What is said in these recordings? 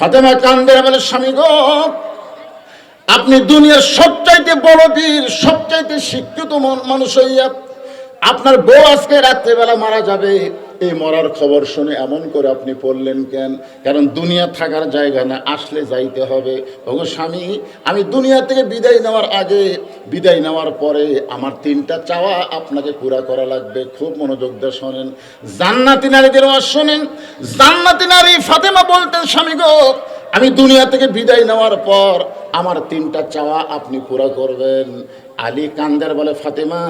ফাতেমা কান্দে বলে, স্বামী গো, আপনি দুনিয়ার সবচাইতে বড় বীর, সবচাইতে শিক্ষিত মানুষ হইয়া আপনার বউ আজকে রাত্রেবেলা মারা যাবে, এই মরার খবর শুনে এমন করে আপনি পড়লেন কেন? কারণ দুনিয়া থাকার জায়গা না, আসলে যাইতে হবে। ওগো স্বামী, আমি দুনিয়া থেকে বিদায় নেওয়ার আগে, বিদায় নেওয়ার পরে আমার তিনটা চাওয়া আপনাকে পুরা করা লাগবে। খুব মনোযোগ দিয়ে শোনেন, জান্নাতি নারীদের ওয়াজ শোনেন। জান্নাতি নারী ফাতেমা বলতেন, স্বামী গো, আমি দুনিয়া থেকে বিদায় নেওয়ার পর আমার তিনটা চাওয়া আপনি পুরা করবেন। আলী কান্দার বলে, ফাতেমা,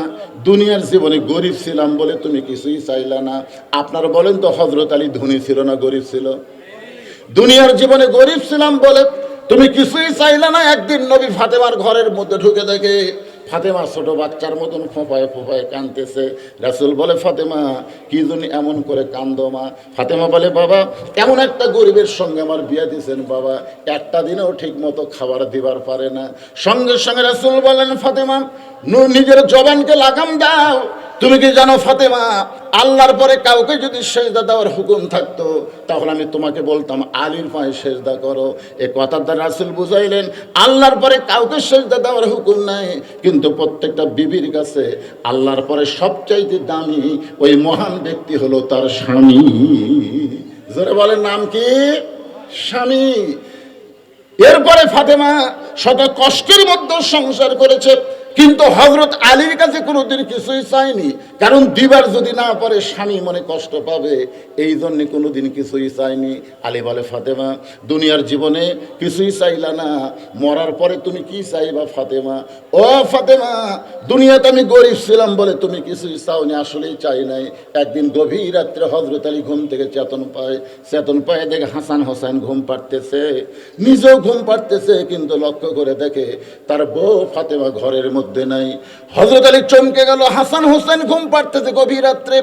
দুনিয়ার জীবনে গরিব ছিলাম বলে তুমি কিছুই চাইলা না। আপনার বলেন তো, হযরত আলী ধনী ছিল না গরিব ছিল? দুনিয়ার জীবনে গরিব ছিলাম বলে তুমি কিছুই চাইলা না। একদিন নবী ফাতেমার ঘরের মধ্যে ঢুকে দেখে ফাতেমা ছোট বাচ্চার মতন ফোঁপায় ফোঁপায় কাঁদতেছে। রাসূল বলে, ফাতেমা, কি জন্য এমন করে কান্দো মা? ফাতেমা বলে, বাবা, এমন একটা গরিবের সঙ্গে আমার বিয়ে দিয়েছেন বাবা, একটা দিনেও ঠিক মতো খাবার দিবার পারে না। সঙ্গে সঙ্গে রাসূল বলেন, ফাতেমা, নিজের জবানকে লাগাম দাও। তুমি কি জানো ফাতেমা, আল্লাহর পরে কাউকে যদি সেজদা দেওয়ার হুকুম থাকতো তাহলে আমি তোমাকে বলতাম আলীর পায়ে সেজদা করো। এ কথার দ্বারা রাসূল বুঝাইলেন, আল্লাহর পরে কাউকে সেজদা দেওয়ার হুকুম নাই, কিন্তু প্রত্যেকটা বিবির কাছে আল্লাহর পরে সবচাইতে দামি ওই মহান ব্যক্তি হলো তার স্বামী। জোরে বলেন, নাম কি? স্বামী। এরপরে ফাতেমা শত কষ্টের মধ্যে সংসার করেছে, কিন্তু হযরত আলীর কাছে কোনোদিন কিছুই চায়নি। কারণ দিবার যদি না পারে স্বামী মনে কষ্ট পাবে, এই জন্য কোনোদিন কিছুই চায়নি। আলী বলে, ফাতেমা, দুনিয়ার জীবনে কিছুই চাইলা না, মরার পরে তুমি কি চাইবা ফাতেমা? ও ফাতেমা, দুনিয়াতে আমি গরিব ছিলাম বলে তুমি কিছুই চাওনি, আসলেই চাই নাই। একদিন গভীর রাত্রে হযরত আলী ঘুম থেকে চেতন পায় দেখে হাসান হোসেন ঘুম পাড়তেছে, নিজেও ঘুম পাড়তেছে, কিন্তু লক্ষ্য করে দেখে তার বউ ফাতেমা ঘরের মধ্যে নাই। হযরত আলী চমকে গেল, হাসান হোসেন ঘুম পাড়তেছে গভীর রাত্রে,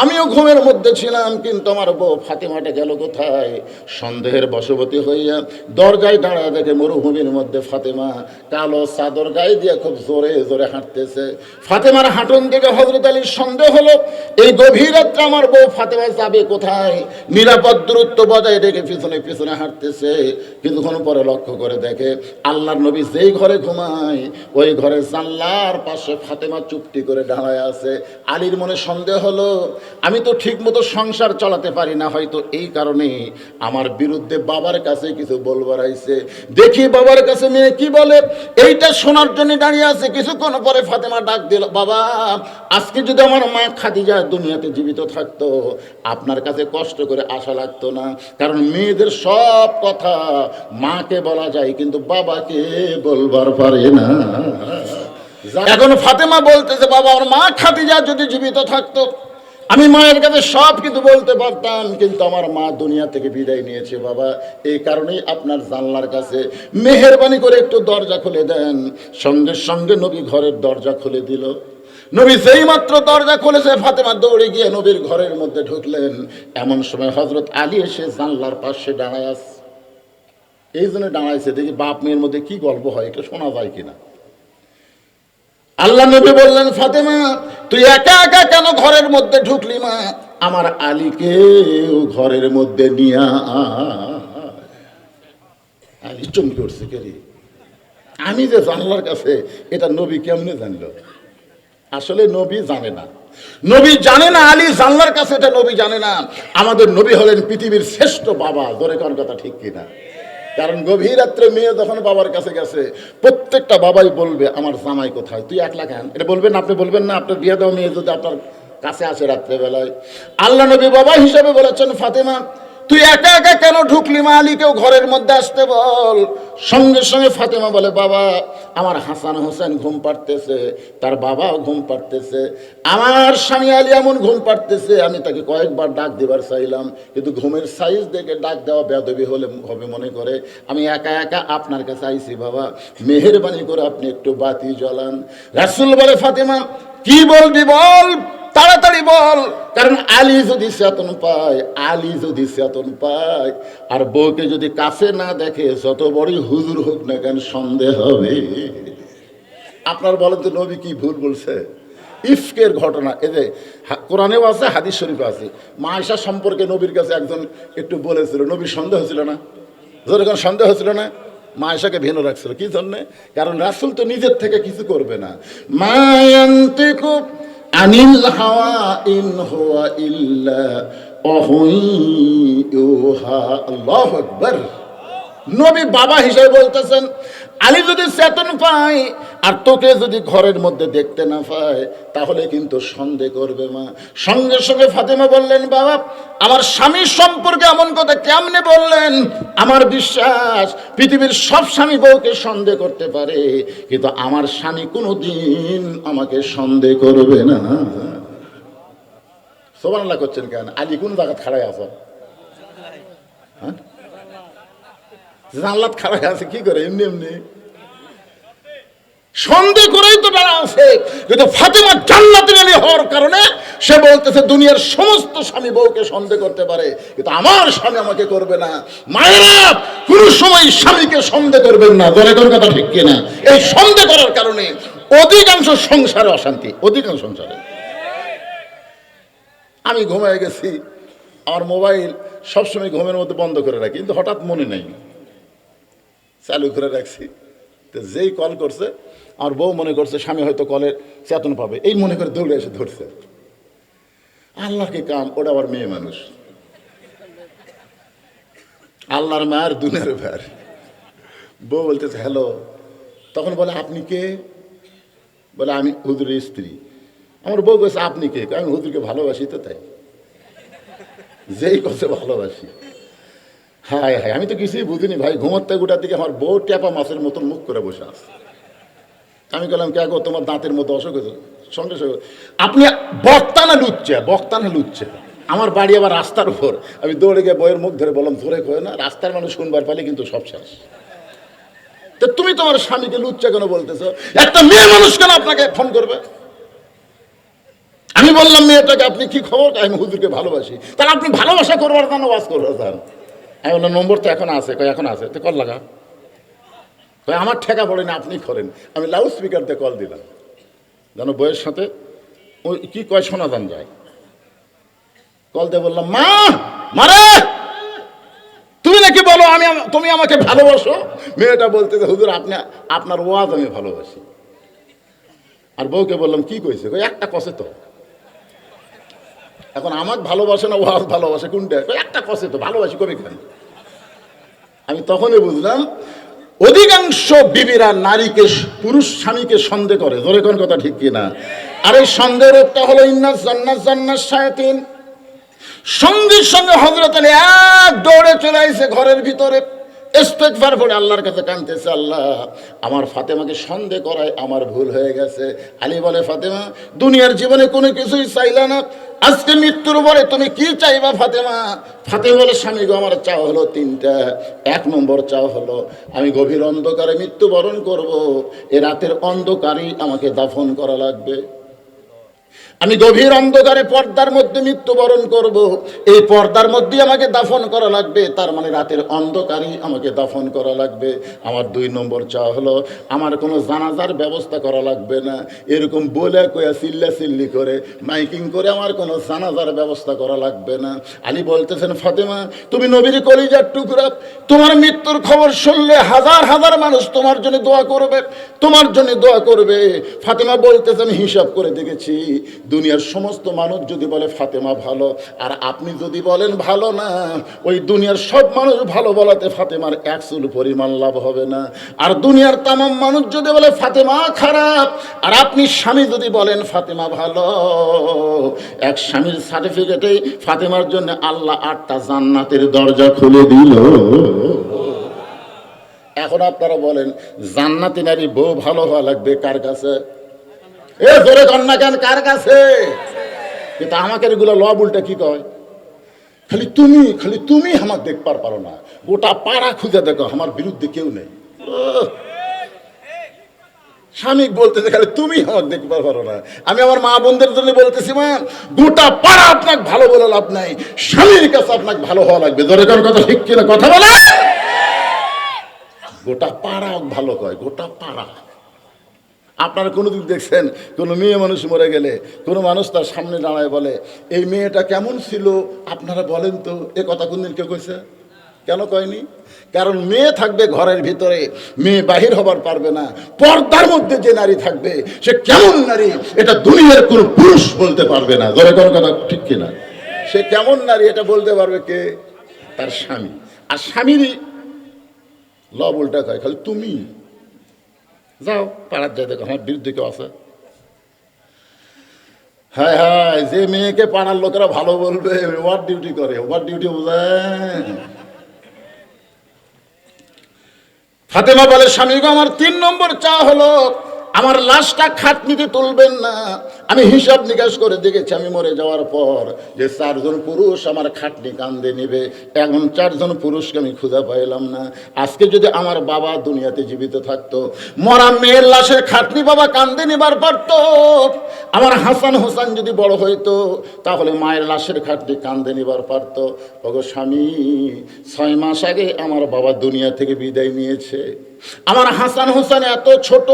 আমিও ঘুমের মধ্যে ছিলাম, কিন্তু আমার বউ ফাতেমাটা গেল কোথায়? সন্দেহের বশবর্তী হইয়া দরজায় দাঁড়ায় দেখে মরুভূমির মধ্যে ফাতেমা কালো চাদর গায়ে দিয়ে খুব জোরে জোরে হাঁটতেছে। ফাতেমার হাঁটন দেখে হযরত আলীর সন্দেহ হলো, এই গভীর রাত্রে আমার বউ ফাতেমা যাবে কোথায়? নিরাপদ দূরত্ব বজায় রেখে পিছনে পিছনে হাঁটতেছে। কিছুক্ষণ পরে লক্ষ্য করে দেখে আল্লাহর নবী যেই ঘরে ঘুমায় ওই ঘরে জানলার পাশে ফাতেমা চুপটি করে দাঁড়ায় আছে। আলীর মনে সন্দেহ হলো, আমি তো ঠিক মতো সংসার চালাতে পারি না, হয়তো এই কারণে আমার বিরুদ্ধে বাবার কাছে কিছু বলবার আইছে। দেখি বাবার কাছে মেয়ে কি বলে, এইটা শোনার জন্য দাঁড়িয়ে আছে। কিছুক্ষণ পরে ফাতেমা ডাক দিল, বাবা, আজকে যদি আমার মা খাদিজা দুনিয়াতে জীবিত থাকতো আপনার কাছে কষ্ট করে আসা লাগতো না। কারণ মেয়েদের সব কথা মাকে বলা যায়, কিন্তু বাবাকে বলবার পারে না। এখন ফাতেমা বলতেছে, বাবা, আমার মা খাদিজা যদি জীবিত থাকতো আমি মায়ের কাছে সব কিছু বলতে পারতাম, কিন্তু আমার মা দুনিয়া থেকে বিদায় নিয়েছে বাবা, এই কারণেই আপনার জানলার কাছে মেহেরবানি করে একটু দরজা খুলে দেন। সঙ্গে সঙ্গে নবী ঘরের দরজা খুলে দিল। নবী যেই মাত্র দরজা খুলেছে, ফাতেমা দৌড়ে গিয়ে নবীর ঘরের মধ্যে ঢুকলেন। এমন সময় হযরত আলী এসে জানলার পাশে দাঁড়ায় আছে। এই জন্য দাঁড়াইছে, দেখি বাপ মেয়ের মধ্যে কি গল্প হয়, এটা শোনা যায় কিনা। আল্লাহ নবী বললেন, ফাতেমা, তুই একা একা কেন ঘরের মধ্যে ঢুকলি মা? আমার আলীকেও ঘরের মধ্যে নিয়ে আলী চমকে উঠছে, কেরি আমি যে জানলার কাছে, এটা নবী কেমনে জানল? আসলে নবী জানে না, নবী জানে না আলী জানলার কাছে, এটা নবী জানে না। আমাদের নবী হলেন পৃথিবীর শ্রেষ্ঠ বাবা, ধরে কোন কথা ঠিক কিনা? কারণ গভীর রাত্রে মেয়ে যখন বাবার কাছে গেছে, প্রত্যেকটা বাবাই বলবে আমার জামাই কোথায়, তুই একলা কেন? এটা বলবেন না? আপনি বলবেন না আপনার বিয়ে দেওয়া মেয়ে যদি আপনার কাছে আসে রাত্রেবেলায়? আল্লাহ নবী বাবা হিসাবে বলেছেন, ফাতেমা, তুই একা একা কেন ঢুকলি মা? আলীকেও ঘরের মধ্যে আসতে বল। সঙ্গে সঙ্গে ফাতেমা বলে, বাবা, আমার হাসান হোসেন ঘুম পাড়তেছে, তার বাবাও ঘুম পাড়তেছে, আমার স্বামী আলী এমন ঘুম পাড়তেছে, আমি তাকে কয়েকবার ডাক দিবার চাইলাম, কিন্তু ঘুমের সাইজ দেখে ডাক দেওয়া বেয়াদবি হবে মনে করে আমি একা একা আপনার কাছে আইছি বাবা, মেহেরবানি করে আপনি একটু বাতি জ্বালান। রাসূল বলে, ফাতেমা, কি বলবি বল, তাড়াতাড়ি বল। কারণ আলী যদি চেতন পায় আর বউকে যদি কাছে না দেখে, যত বড়ই হুজুর হোক না কেন সন্দেহ হবে। আপনার বলেন তো নবী কি ভুল বলছে? ইফকের ঘটনা এদের কোরআনেও আছে, হাদিস শরীফে আছে। মা আয়েশা সম্পর্কে নবীর কাছে একজন একটু বলেছিল, নবীর সন্দেহ ছিল না? যেরকম সন্দেহ হচ্ছিল না, মা আয়েশাকে ভিন্ন রাখছিল কি জন্যে? কারণ রাসূল তো নিজের থেকে কিছু করবে না। মা ইয়ানতিকু আনিল হাওয়া ইন হুয়া ইল্লা ওয়াহয়ুন ইউহা। আল্লাহু আকবার। নবী বাবা হিসেবে বলতেছেন, আলী যদি চেতন পায় আর তোকে যদি ঘরের মধ্যে দেখতে না পায় তাহলে কিন্তু সন্দেহ করবে মা। সঙ্গে সঙ্গে ফাতেমা বললেন, বাবা আমার স্বামীর সম্পর্কে এমন কথা কেমনে বললেন? আমার বিশ্বাস পৃথিবীর সব স্বামী বউকে সন্দেহ করতে পারে, কিন্তু আমার স্বামী কোনোদিন আমাকে সন্দেহ করবে না। সুবহানাল্লাহ করছেন কেন? আলী কোন জায়গা খাড়ায় আছে? হ্যাঁ, জানলাত খাড়ায় আছে কি করে? এমনি এমনি সন্দেহ করেই তো তারা আছে। কিন্তু ফাতেমা জান্নাতের আলী হওয়ার কারণে সে বলতেছে দুনিয়ার সমস্ত স্বামী বউকে সন্দেহ করতে পারে, কিন্তু আমার স্বামী আমাকে করবে না। মায়েরা কোন সময় স্বামীকে সন্দেহ করবেন না। ধরে কোন কথা ঠিক কিনা? এই সন্দেহ করার কারণে অধিকাংশ সংসারে অশান্তি, অধিকাংশ সংসারে। আমি ঘুমিয়ে গেছি, আমার মোবাইল সবসময় ঘুমের মধ্যে বন্ধ করে রাখি, কিন্তু হঠাৎ মনে নেই, চালু করে রাখছি। তো যেই কল করছে আমার বউ মনে করছে স্বামী হয়তো কলের চেতন পাবে, এই মনে করে দৌড়ে এসে ধরছে। আল্লাহকে কাম, ওটা আবার মেয়ে মানুষ, আল্লাহর মায়ের দুনিয়ার ভার। বউ বলতেছে হ্যালো, তখন বলে আপনি কে? বলে আমি হুজুরের স্ত্রী। আমার বউ বলছে আপনি কে? আমি হুজুরকে ভালোবাসি তো তাই। যেই কথা ভালোবাসি, হায় হায়, আমি তো কিছুই বুঝিনি ভাই। ঘুমাতে গোটার দিকে আমার বউ ট্যাপা মাছের মতন মুখ করে বসে আছে। আমি বললাম কে গো, তোমার দাঁতের মতো অসুখ হয়েছে? সঙ্গে সঙ্গে আপনি বক্তা না লুচ্ছে, বক্তা না লুচ্ছে। আমার বাড়ি আবার রাস্তার উপর। আমি দৌড়ে গিয়ে বইয়ের মুখ ধরে বললাম ধরে কয়ে না, রাস্তার মানুষ শুনবার পালে কিন্তু সব শেষ। তো তুমি তোমার স্বামীকে লুচ্চা কেন বলতেছো? একটা মেয়ে মানুষ কেন আপনাকে ফোন করবে? আমি বললাম মেয়েটাকে আপনি কি খবর? আমি হুজুরকে ভালোবাসি। তাহলে আপনি ভালোবাসা করবার জন্য ওয়াজ করবার চান? আমি বললাম নম্বর তো এখন আছে। কয় এখন আছে, তো কল লাগা। কয় আমার ঠেকা পড়ে না, আপনি করেন। আমি লাউড স্পিকার দিয়ে কল দিলাম যেন বইয়ের সাথে ওই কি কয় শোনা যান যায়। কল দিয়ে বললাম মা, মারে তুমি নাকি বলো তুমি আমাকে ভালোবাসো? মেয়েটা বলতে হুজুর আপনি আপনার ওয়াজ আমি ভালোবাসি। আর বউকে বললাম কি কইছে? একটা কষে তো। এখন আমাকে ভালোবাসে না ওয়াজ ভালোবাসে কোনটা? একটা কষে তো, ভালোবাসি কবি কেন? আমি তখনই বুঝলাম অধিকাংশ বিবিরা নারীকে, পুরুষ স্বামীকে সন্দেহ করে। ধরে কোন কথা ঠিক কিনা? আর এই সন্দেহের রূপটা হলো ইন্নাস জান্নাত জান্নাত শায়াতিন। সঙ্গে সঙ্গে হযরত আলী এক দৌড়ে চলে আসে ঘরের ভিতরে, ইস্তেগফার পড়ে আল্লাহর কাছে কাঁদতেছে, আল্লাহ আমার ফাতেমাকে সন্দেহ করায় আমার ভুল হয়ে গেছে। আলী বলে ফাতেমা দুনিয়ার জীবনে কোনো কিছুই চাইলা না, আজকে মৃত্যুর পরে তুমি কি চাইবা ফাতেমা? ফাতেমা বলে স্বামী গো আমার চাওয়া হলো তিনটা। এক নম্বর চাওয়া হলো আমি গভীর অন্ধকারে মৃত্যুবরণ করব, এ রাতের অন্ধকারেই আমাকে দাফন করা লাগবে। আমি গভীর অন্ধকারে পর্দার মধ্যে মৃত্যুবরণ করব, এই পর্দার মধ্যে আমাকে দাফন করা লাগবে, তার মানে রাতের অন্ধকারেই আমাকে দাফন করা লাগবে। আমার দুই নম্বর চাওয়া হলো আমার কোনো জানাজার ব্যবস্থা করা লাগবে না, এরকম বলে কয়া চিল্লি করে মাইকিং করে আমার কোনো জানাজার ব্যবস্থা করা লাগবে না। আলী বলতেছেন ফাতেমা তুমি নবীর কলিজার টুকরা, তোমার মৃত্যুর খবর শুনলে হাজার হাজার মানুষ তোমার জন্য দোয়া করবে, তোমার জন্য দোয়া করবে। ফাতেমা বলতেছেন হিসাব করে দেখেছি দুনিয়ার সমস্ত মানুষ যদি বলে ফাতেমা ভালো, আর আপনি যদি বলেন ভালো না, ওই দুনিয়ার সব মানুষ ভালো বলাতে ফাতেমার এক চুল পরিমাণ লাভ হবে না। আর দুনিয়ার তামাম মানুষ যদি বলে ফাতেমা খারাপ, আর আপনি স্বামী যদি বলেন ফাতেমা ভালো, এক স্বামীর সার্টিফিকেটেই ফাতেমার জন্য আল্লাহ 8টা জান্নাতের দরজা খুলে দিল। এখন আপনারা বলেন জান্নাতি নারী বউ ভালো হওয়া লাগবে কার কাছে? এ জোরে কন্যা কেন, কার কাছে? কিন্তু আমাকে এগুলো ল উল্টা কি কয়, খালি তুমি আমাকে দেখবার পারো না, গোটা পাড়া খুঁজে দেখো আমার বিরুদ্ধে কেউ নেই। স্বামী বলতেছে খালি তুমি আমাকে দেখবার পারো না। আমি আমার মা বোনদের জন্য বলতেছি মা, গোটা পাড়া আপনাকে ভালো বলে লাভ নাই, স্বামীর কাছে আপনাকে ভালো হওয়া লাগবে। জোরে কোন কথা ঠিক কিনা কথা বলে? গোটা পাড়া ভালো কয়, গোটা পাড়া। আপনারা কোনোদিন দেখছেন কোনো মেয়ে মানুষ মরে গেলে কোনো মানুষ তার সামনে দাঁড়ায় বলে এই মেয়েটা কেমন ছিল আপনারা বলেন তো? এ কথা কোনদিন কেউ কইছে? কেন কয়নি? কারণ মেয়ে থাকবে ঘরের ভিতরে, মেয়ে বাহির হবার পারবে না। পর্দার মধ্যে যে নারী থাকবে সে কেমন নারী এটা দুনিয়ার কোনো পুরুষ বলতে পারবে না। জোরে কোনো কথা ঠিক কিনা? সে কেমন নারী এটা বলতে পারবে কে? তার স্বামী। আর স্বামীরই লব উল্টা কয়, খালি তুমি যাও পাড়ার যাই দেখো আমার বিরুদ্ধে কেউ আছে। হ্যাঁ হ্যাঁ, যে মেয়েকে পাড়ার লোকেরা ভালো বলবে ওভার ডিউটি করে, ওভার ডিউটি বোঝেন। ফাতেমা বলে, স্বামী গো আমার 3 নম্বর চা হলো আমার লাশটা খাটনিতে তুলবেন না। আমি হিসাব নিকাশ করে দেখেছি আমি মরে যাওয়ার পর যে 4 জন পুরুষ আমার খাটনি কান্দে নেবে, এখন 4 জন পুরুষকে আমি খুঁজে পাইলাম না। আজকে যদি আমার বাবা দুনিয়াতে জীবিত থাকতো, মরা মেয়ের লাশের খাটনি বাবা কান্দে নেবার পারতো। আমার হাসান হোসেন যদি বড় হইতো তাহলে মায়ের লাশের খাটনি কান্দে নেবার পারতো। ওগো স্বামী, 6 মাস আগে আমার বাবা দুনিয়া থেকে বিদায় নিয়েছে। আমার হাসান হোসেন এত ছোট,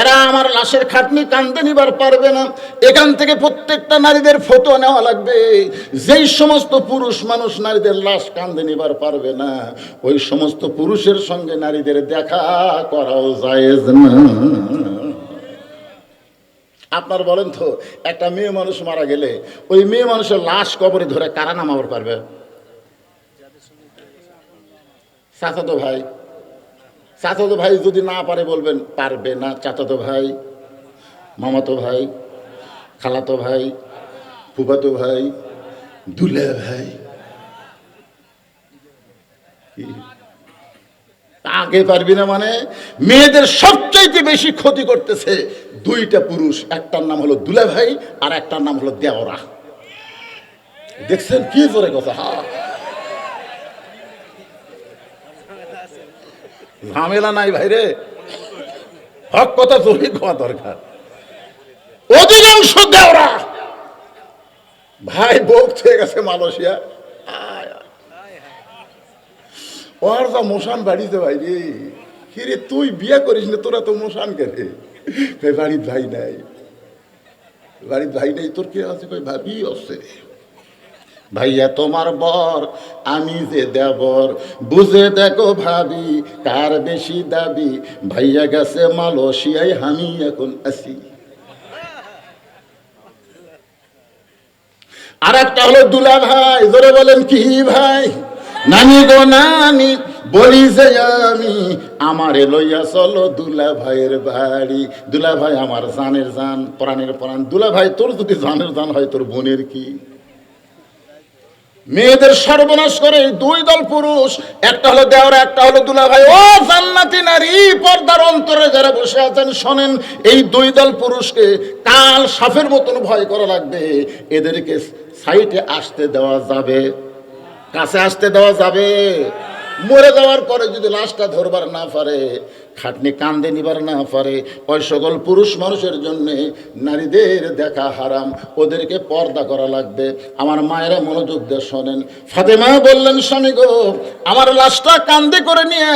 এরা আমার লাশের খাটনি কান্দে নিবার পারবে না। এখান থেকে প্রত্যেকটা নারীদের ফটো নেওয়া লাগবে। যেই সমস্ত পুরুষ মানুষ নারীদের লাশ কান্দে নিবার পারবে না, ওই সমস্ত পুরুষের সঙ্গে নারীদের দেখা করাও জায়েজ না। আপনার বলেন তো, একটা মেয়ে মানুষ মারা গেলে ওই মেয়ে মানুষের লাশ কবরে ধরে কারা নামাবার পারবে? চাচাতো ভাই, চাচাতো ভাই যদি না পারে বলবেন পারবে না। চাচাতো ভাই, মামাতো ভাই, খালাতো ভাই, ফুফাতো ভাই, দুলে ভাই, আগে পারবি না মানে? মেয়েদের সবচাইতে বেশি ক্ষতি করতেছে 2টা পুরুষ, একটার নাম হলো দুলে ভাই আর একটার নাম হলো দেওরা। দেখছেন কি জোরে কথা? ঝামেলা নাই ভাইরে, হক কথা জোরে খাওয়া দরকার। অধিকাংশ দেওরা ভাই বউ হয়ে গেছে মালয়েশিয়া, ওর যা মোশান বাড়িতে ভাই রে। কিরে তুই বিয়ে করিস না, তোরা তো মোশান কেরে? বাড়ির ভাই নাই, বাড়ির ভাই নাই, তোর কে আছে? ভাবি আছে। ভাইয়া তোমার বর আমি যে দেবর, বুঝে দেখো ভাবি কার বেশি দাবি। ভাইয়া গেছে মালয়েশিয়ায়, আমি এখন আছি। আর একটা হলো দুলা ভাই। জোরে বলেন কি ভাই? নানি গো নানি বলি যে আমি, আমারে লইয়া চলো দুলা ভাইয়ের বাড়ি। দুলা ভাই আমার জানের জান, প্রাণের প্রাণ। দুলা ভাই তোর যদি জানের জান হয়, তোর বোনের কি? মেয়েদের সর্বনাশ করে 2 দল পুরুষ, একটা হলো দেওরা, একটা হলো দুলা ভাই। ও জান্নাতি নারী, পর্দার অন্তরে যারা বসে আছেন শোনেন, এই 2 দল পুরুষকে কাল সাপের মতন ভয় করা লাগবে। এদেরকে সাইডে আসতে দেওয়া যাবে, কাছে আসতে দেওয়া যাবে। মরে যাওয়ার পরে যদি লাশটা ধরবার না পারে, খাটনি কান্দে নিবার না পারে, ওই সকল পুরুষ মানুষের জন্য নারীদের দেখা হারাম, ওদেরকে পর্দা করা লাগবে। আমার মায়েরা মনোযোগ দিয়ে শোনেন। ফাতেমা বললেন, স্বামী গো আমার লাশটা কান্দে করে নিয়ে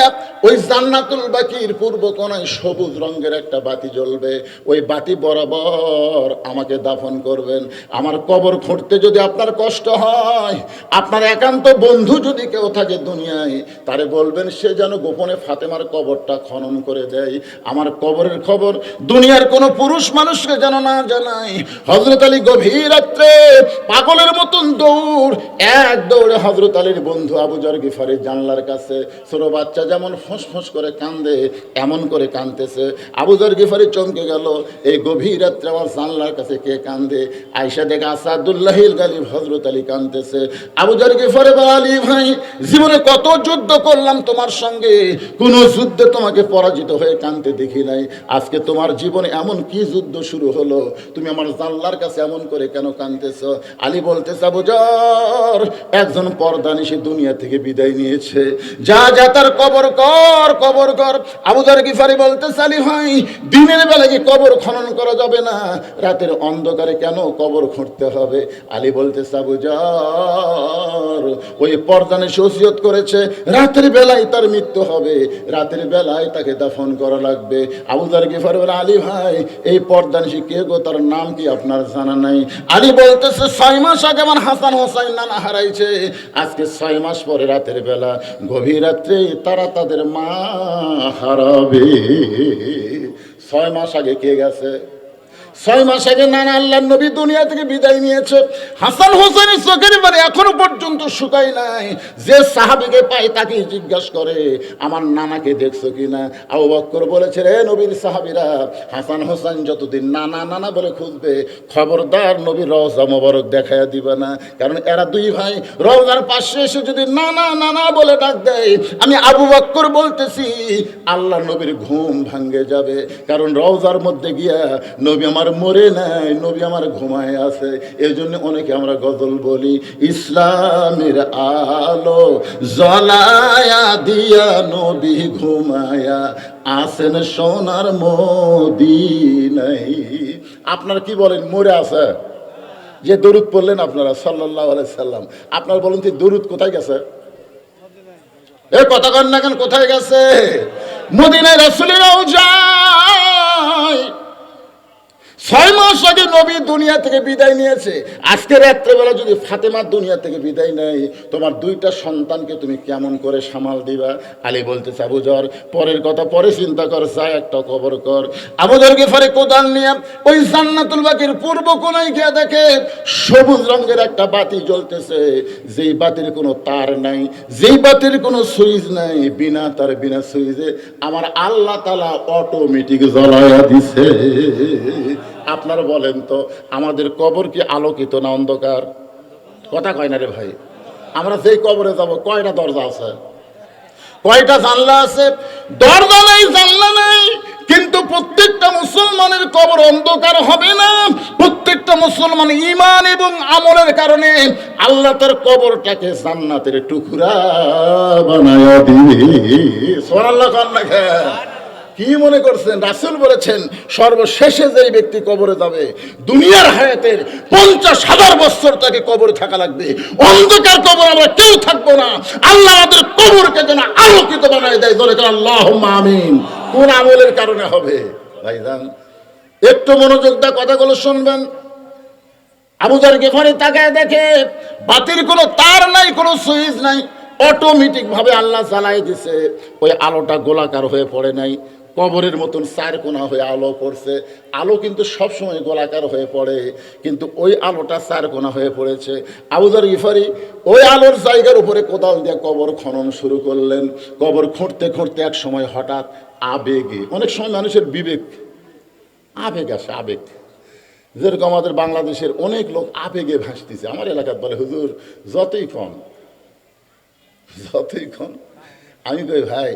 ওই জান্নাতুল বাকির পূর্ব কোণায় সবুজ রঙের একটা বাতি জ্বলবে, ওই বাতি বরাবর আমাকে দাফন করবেন। আমার কবর খুঁড়তে যদি আপনার কষ্ট হয়, আপনার একান্ত বন্ধু যদি কেউ থাকে দুনিয়ায়, তারে বলবেন সে যেন গোপনে ফাতেমার কবরটা খনন করে দেয়। আমার কবরের খবর দুনিয়ার কোনো পুরুষ মানুষকে যেন না জানায়। হযরত আলী গভীর রাত্রে পাগলের মতন এক দৌড়ে হযরত আলীর বন্ধু আবু যর গিফারি জানলার কাছে। ছোট বাচ্চা যেমন ফোঁস করে কান্দে, এমন করে কাঁদতেছে। আবু যর গিফারি চমকে গেল, এই গভীর রাত্রে আমার জানলার কাছে কে কান্দে? আয়েশা দেখে আসাদুল্লাহিল গালিব হযরত আলী কাঁদতেছে। আবু যর গিফারি বলে, আলী ভাই জীবনে কত যুদ্ধ করলাম তোমার সঙ্গে, কোন যুদ্ধে তোমাকে পরাজিত হয়ে কাঁদতে দেখি নাই। আজকে তোমার জীবনে এমন কি যুদ্ধ শুরু হলো, তুমি আমার জানলার কাছে এমন করে কেন কাঁদতেছ? আলী বলতেছে, আবু যর একজন পর্দানিশী দুনিয়া থেকে বিদায় নিয়েছে, যা যা তার কবর কর। আবু যর গিফারি বলতেছে, আলী ভাই দিনের বেলা কি কবর খনন করা যাবে না? রাতের অন্ধকারে কেন কবর খুঁড়তে হবে? আলী বলতেছে, আবু যর ওই পর্দানিশী ওসিয়ত করেছে রাতের বেলায় তার মৃত্যু হবে, রাতের বেলায় তাকে তাকে দাফন করা লাগবে। আবু যার গিফারি বলে, আলী ভাই এই পর্দানিশী কে গো, তার নাম কি আপনার জানা নাই? আলী বলতেছে 6 মাস আগে আমার হাসান হোসাইন নানা হারাইছে, আজকে 6 মাস পরে রাতের বেলা গভীর রাত্রে তারা তাদের মা হারাবে। 6 মাস আগে কে গেছে? 6 মাস আগে নানা আল্লাহর নবী দুনিয়া থেকে বিদায় নিয়েছে। হাসান হোসেনের চোখের পানি এখনো পর্যন্ত শুকায় নাই। যে সাহাবীকে পায় তাকে জিজ্ঞাসা করে, আমার নানাকে দেখছো কিনা? আবু বকর বলেছে, রে নবীর সাহাবীরা, হাসান হোসেন যতদিন নানা নানা বলে খুঁজবে, খবরদার নবীর রওজা মোবারক দেখায়া দিবা না। কারণ এরা দুই ভাই রওজার পাশে এসে যদি নানা নানা বলে ডাক দেয়, আমি আবু বকর বলতেছি আল্লাহ নবীর ঘুম ভাঙ্গে যাবে। কারণ রওজার মধ্যে গিয়া নবী আমার মরে নাই, নবী আমার ঘুমায় আছে। এই জন্য অনেকে আমরা গজল বলি, ইসলামের আলো জ্বলায়া দিয়া নবী ঘুমায়া আসেন সোনার মদিনায়। আপনারা কি বলেন, মরে আছে? যে দরুদ পড়লেন আপনারা সাল্লাল্লাহু আলাইহি সাল্লাম, আপনারা বলেন তো দরুদ কোথায় গেছে? এ কথা কন না কেন, কোথায় গেছে? মদিনায় রাসূলেরাও যায়। 6 মাস আগে নবী দুনিয়া থেকে বিদায় নিয়েছে। আজকে রাত্রেবেলা যদি ফাতেমা দুনিয়া থেকে বিদায় নেয়, তোমার 2টা সন্তানকে তুমি কেমন করে সামাল দিবা? আলী বলতেছে, আবু যর পরের কথা পরে চিন্তা কর, চাই একটা কবর কর। আবু যর গিফারি কোদাল নিয়ে ওই জান্নাতুল বাকির পূর্ব কোণায় গিয়ে দেখে সবুজ রঙের একটা বাতি জ্বলতেছে, যেই বাতির কোনো তার নাই, যেই বাতির কোনো সুইচ নাই, বিনা তার বিনা সুইচে আমার আল্লাহ তাআলা অটোমেটিক জ্বলায়া দিছে। আপনারা বলেন তো, আমাদের কবর কি আলোকিত না অন্ধকার? কথা কয় না রে ভাই। আমরা যেই কবরে যাব, কয়টা দরজা আছে, কয়টা জানলা আছে? দরজা নাই, জানলা নাই, কিন্তু প্রত্যেকটা মুসলমানের কবর অন্ধকার হবে না। প্রত্যেকটা মুসলমান ঈমান এবং আমলের কারণে আল্লাহ তার কবরটাকে জান্নাতের টুকরা বানায়া দিবে। সুবহানাল্লাহ। কান্নাকে কি মনে করছেন? রাসূল বলেছেন সর্বশেষে যেই ব্যক্তি কবরে যাবে, দুনিয়ার হায়াতের 50,000 বছর তাকে কবরে থাকা লাগবে। অন্ধকার কবর আমরা কেউ থাকবো না। আল্লাহ আমাদের কবরকে যেন আলোকিত বানায় দেয়। বলে আল্লাহুম্মা আমিন। কোন আমলের কারণে হবে ভাইজান? একটু মনোযোগ দিয়ে কথাগুলো শুনবেন। আবু যর গিফারি তাকায় দেখে বাতির কোনো তার নাই, কোনো সুইচ নাই, অটোমেটিক ভাবে আল্লাহ জ্বালাই দিছে। ওই আলোটা গোলাকার হয়ে পড়ে নাই, কবরের মতন 4 কোণা হয়ে আলো পড়ছে। আলো কিন্তু সবসময় গোলাকার হয়ে পড়ে, কিন্তু ওই আলোটা 4 কোণা হয়ে পড়েছে। আবু যর গিফারি ওই আলোর জায়গার উপরে কোদাল দিয়ে কবর খনন শুরু করলেন। কবর খুঁড়তে খুঁড়তে এক সময় হঠাৎ আবেগে, অনেক সময় মানুষের বিবেক আবেগ আসে, আবেগ। যেরকম আমাদের বাংলাদেশের অনেক লোক আবেগে ভাসতেছে। আমার এলাকার বলে, হুজুর যতই কম যতই কম। আমি কই ভাই,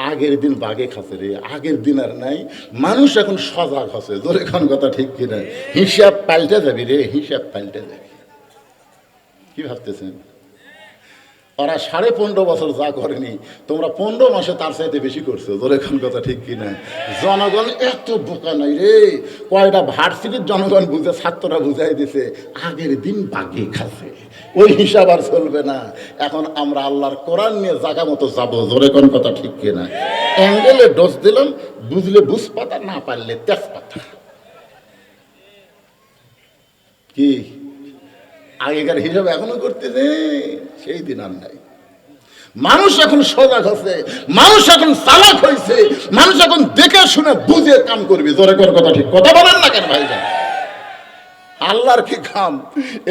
আগের দিন বাগে খাচ্ছে রে, আগের দিন আর নাই। মানুষ এখন সজাগ হচ্ছে। জোরে খান কথা ঠিক কিনা? হিসাব পাল্টে যাবি রে, হিসাব পাল্টে যাবি। কি ভাবতেছেন? ওরা 15.5 বছর যা করেনি, তোমরা 15 মাসে তার চাইতে বেশি করছো। জোরে খান কথা ঠিক কিনা? জনগণ এত বোকা নাই রে। কয়টা ভার্সিটির জনগণ বুঝে, ছাত্ররা বুঝাই দিছে আগের দিন বাকি খাচ্ছে, ওই হিসাব আর চলবে না। এখন আমরা আল্লাহর কোরআন নিয়ে জায়গা মতো যাবো। জোরে কোন কথা ঠিক কিনা? অ্যাঙ্গেলে ডোজ দিলাম, বুঝলে বুঝ পাতা, না পারলে তেজপাতা। কি আগেকার হিসাব এখনো করতেছে, সেই দিন আর নাই। মানুষ এখন সজাগ হচ্ছে, মানুষ এখন চালাক হয়েছে, মানুষ এখন দেখে শুনে বুঝে কাম করবে। জোরে কর কথা ঠিক, কথা বলেন না কেন ভাই? আল্লাহর কি কাম?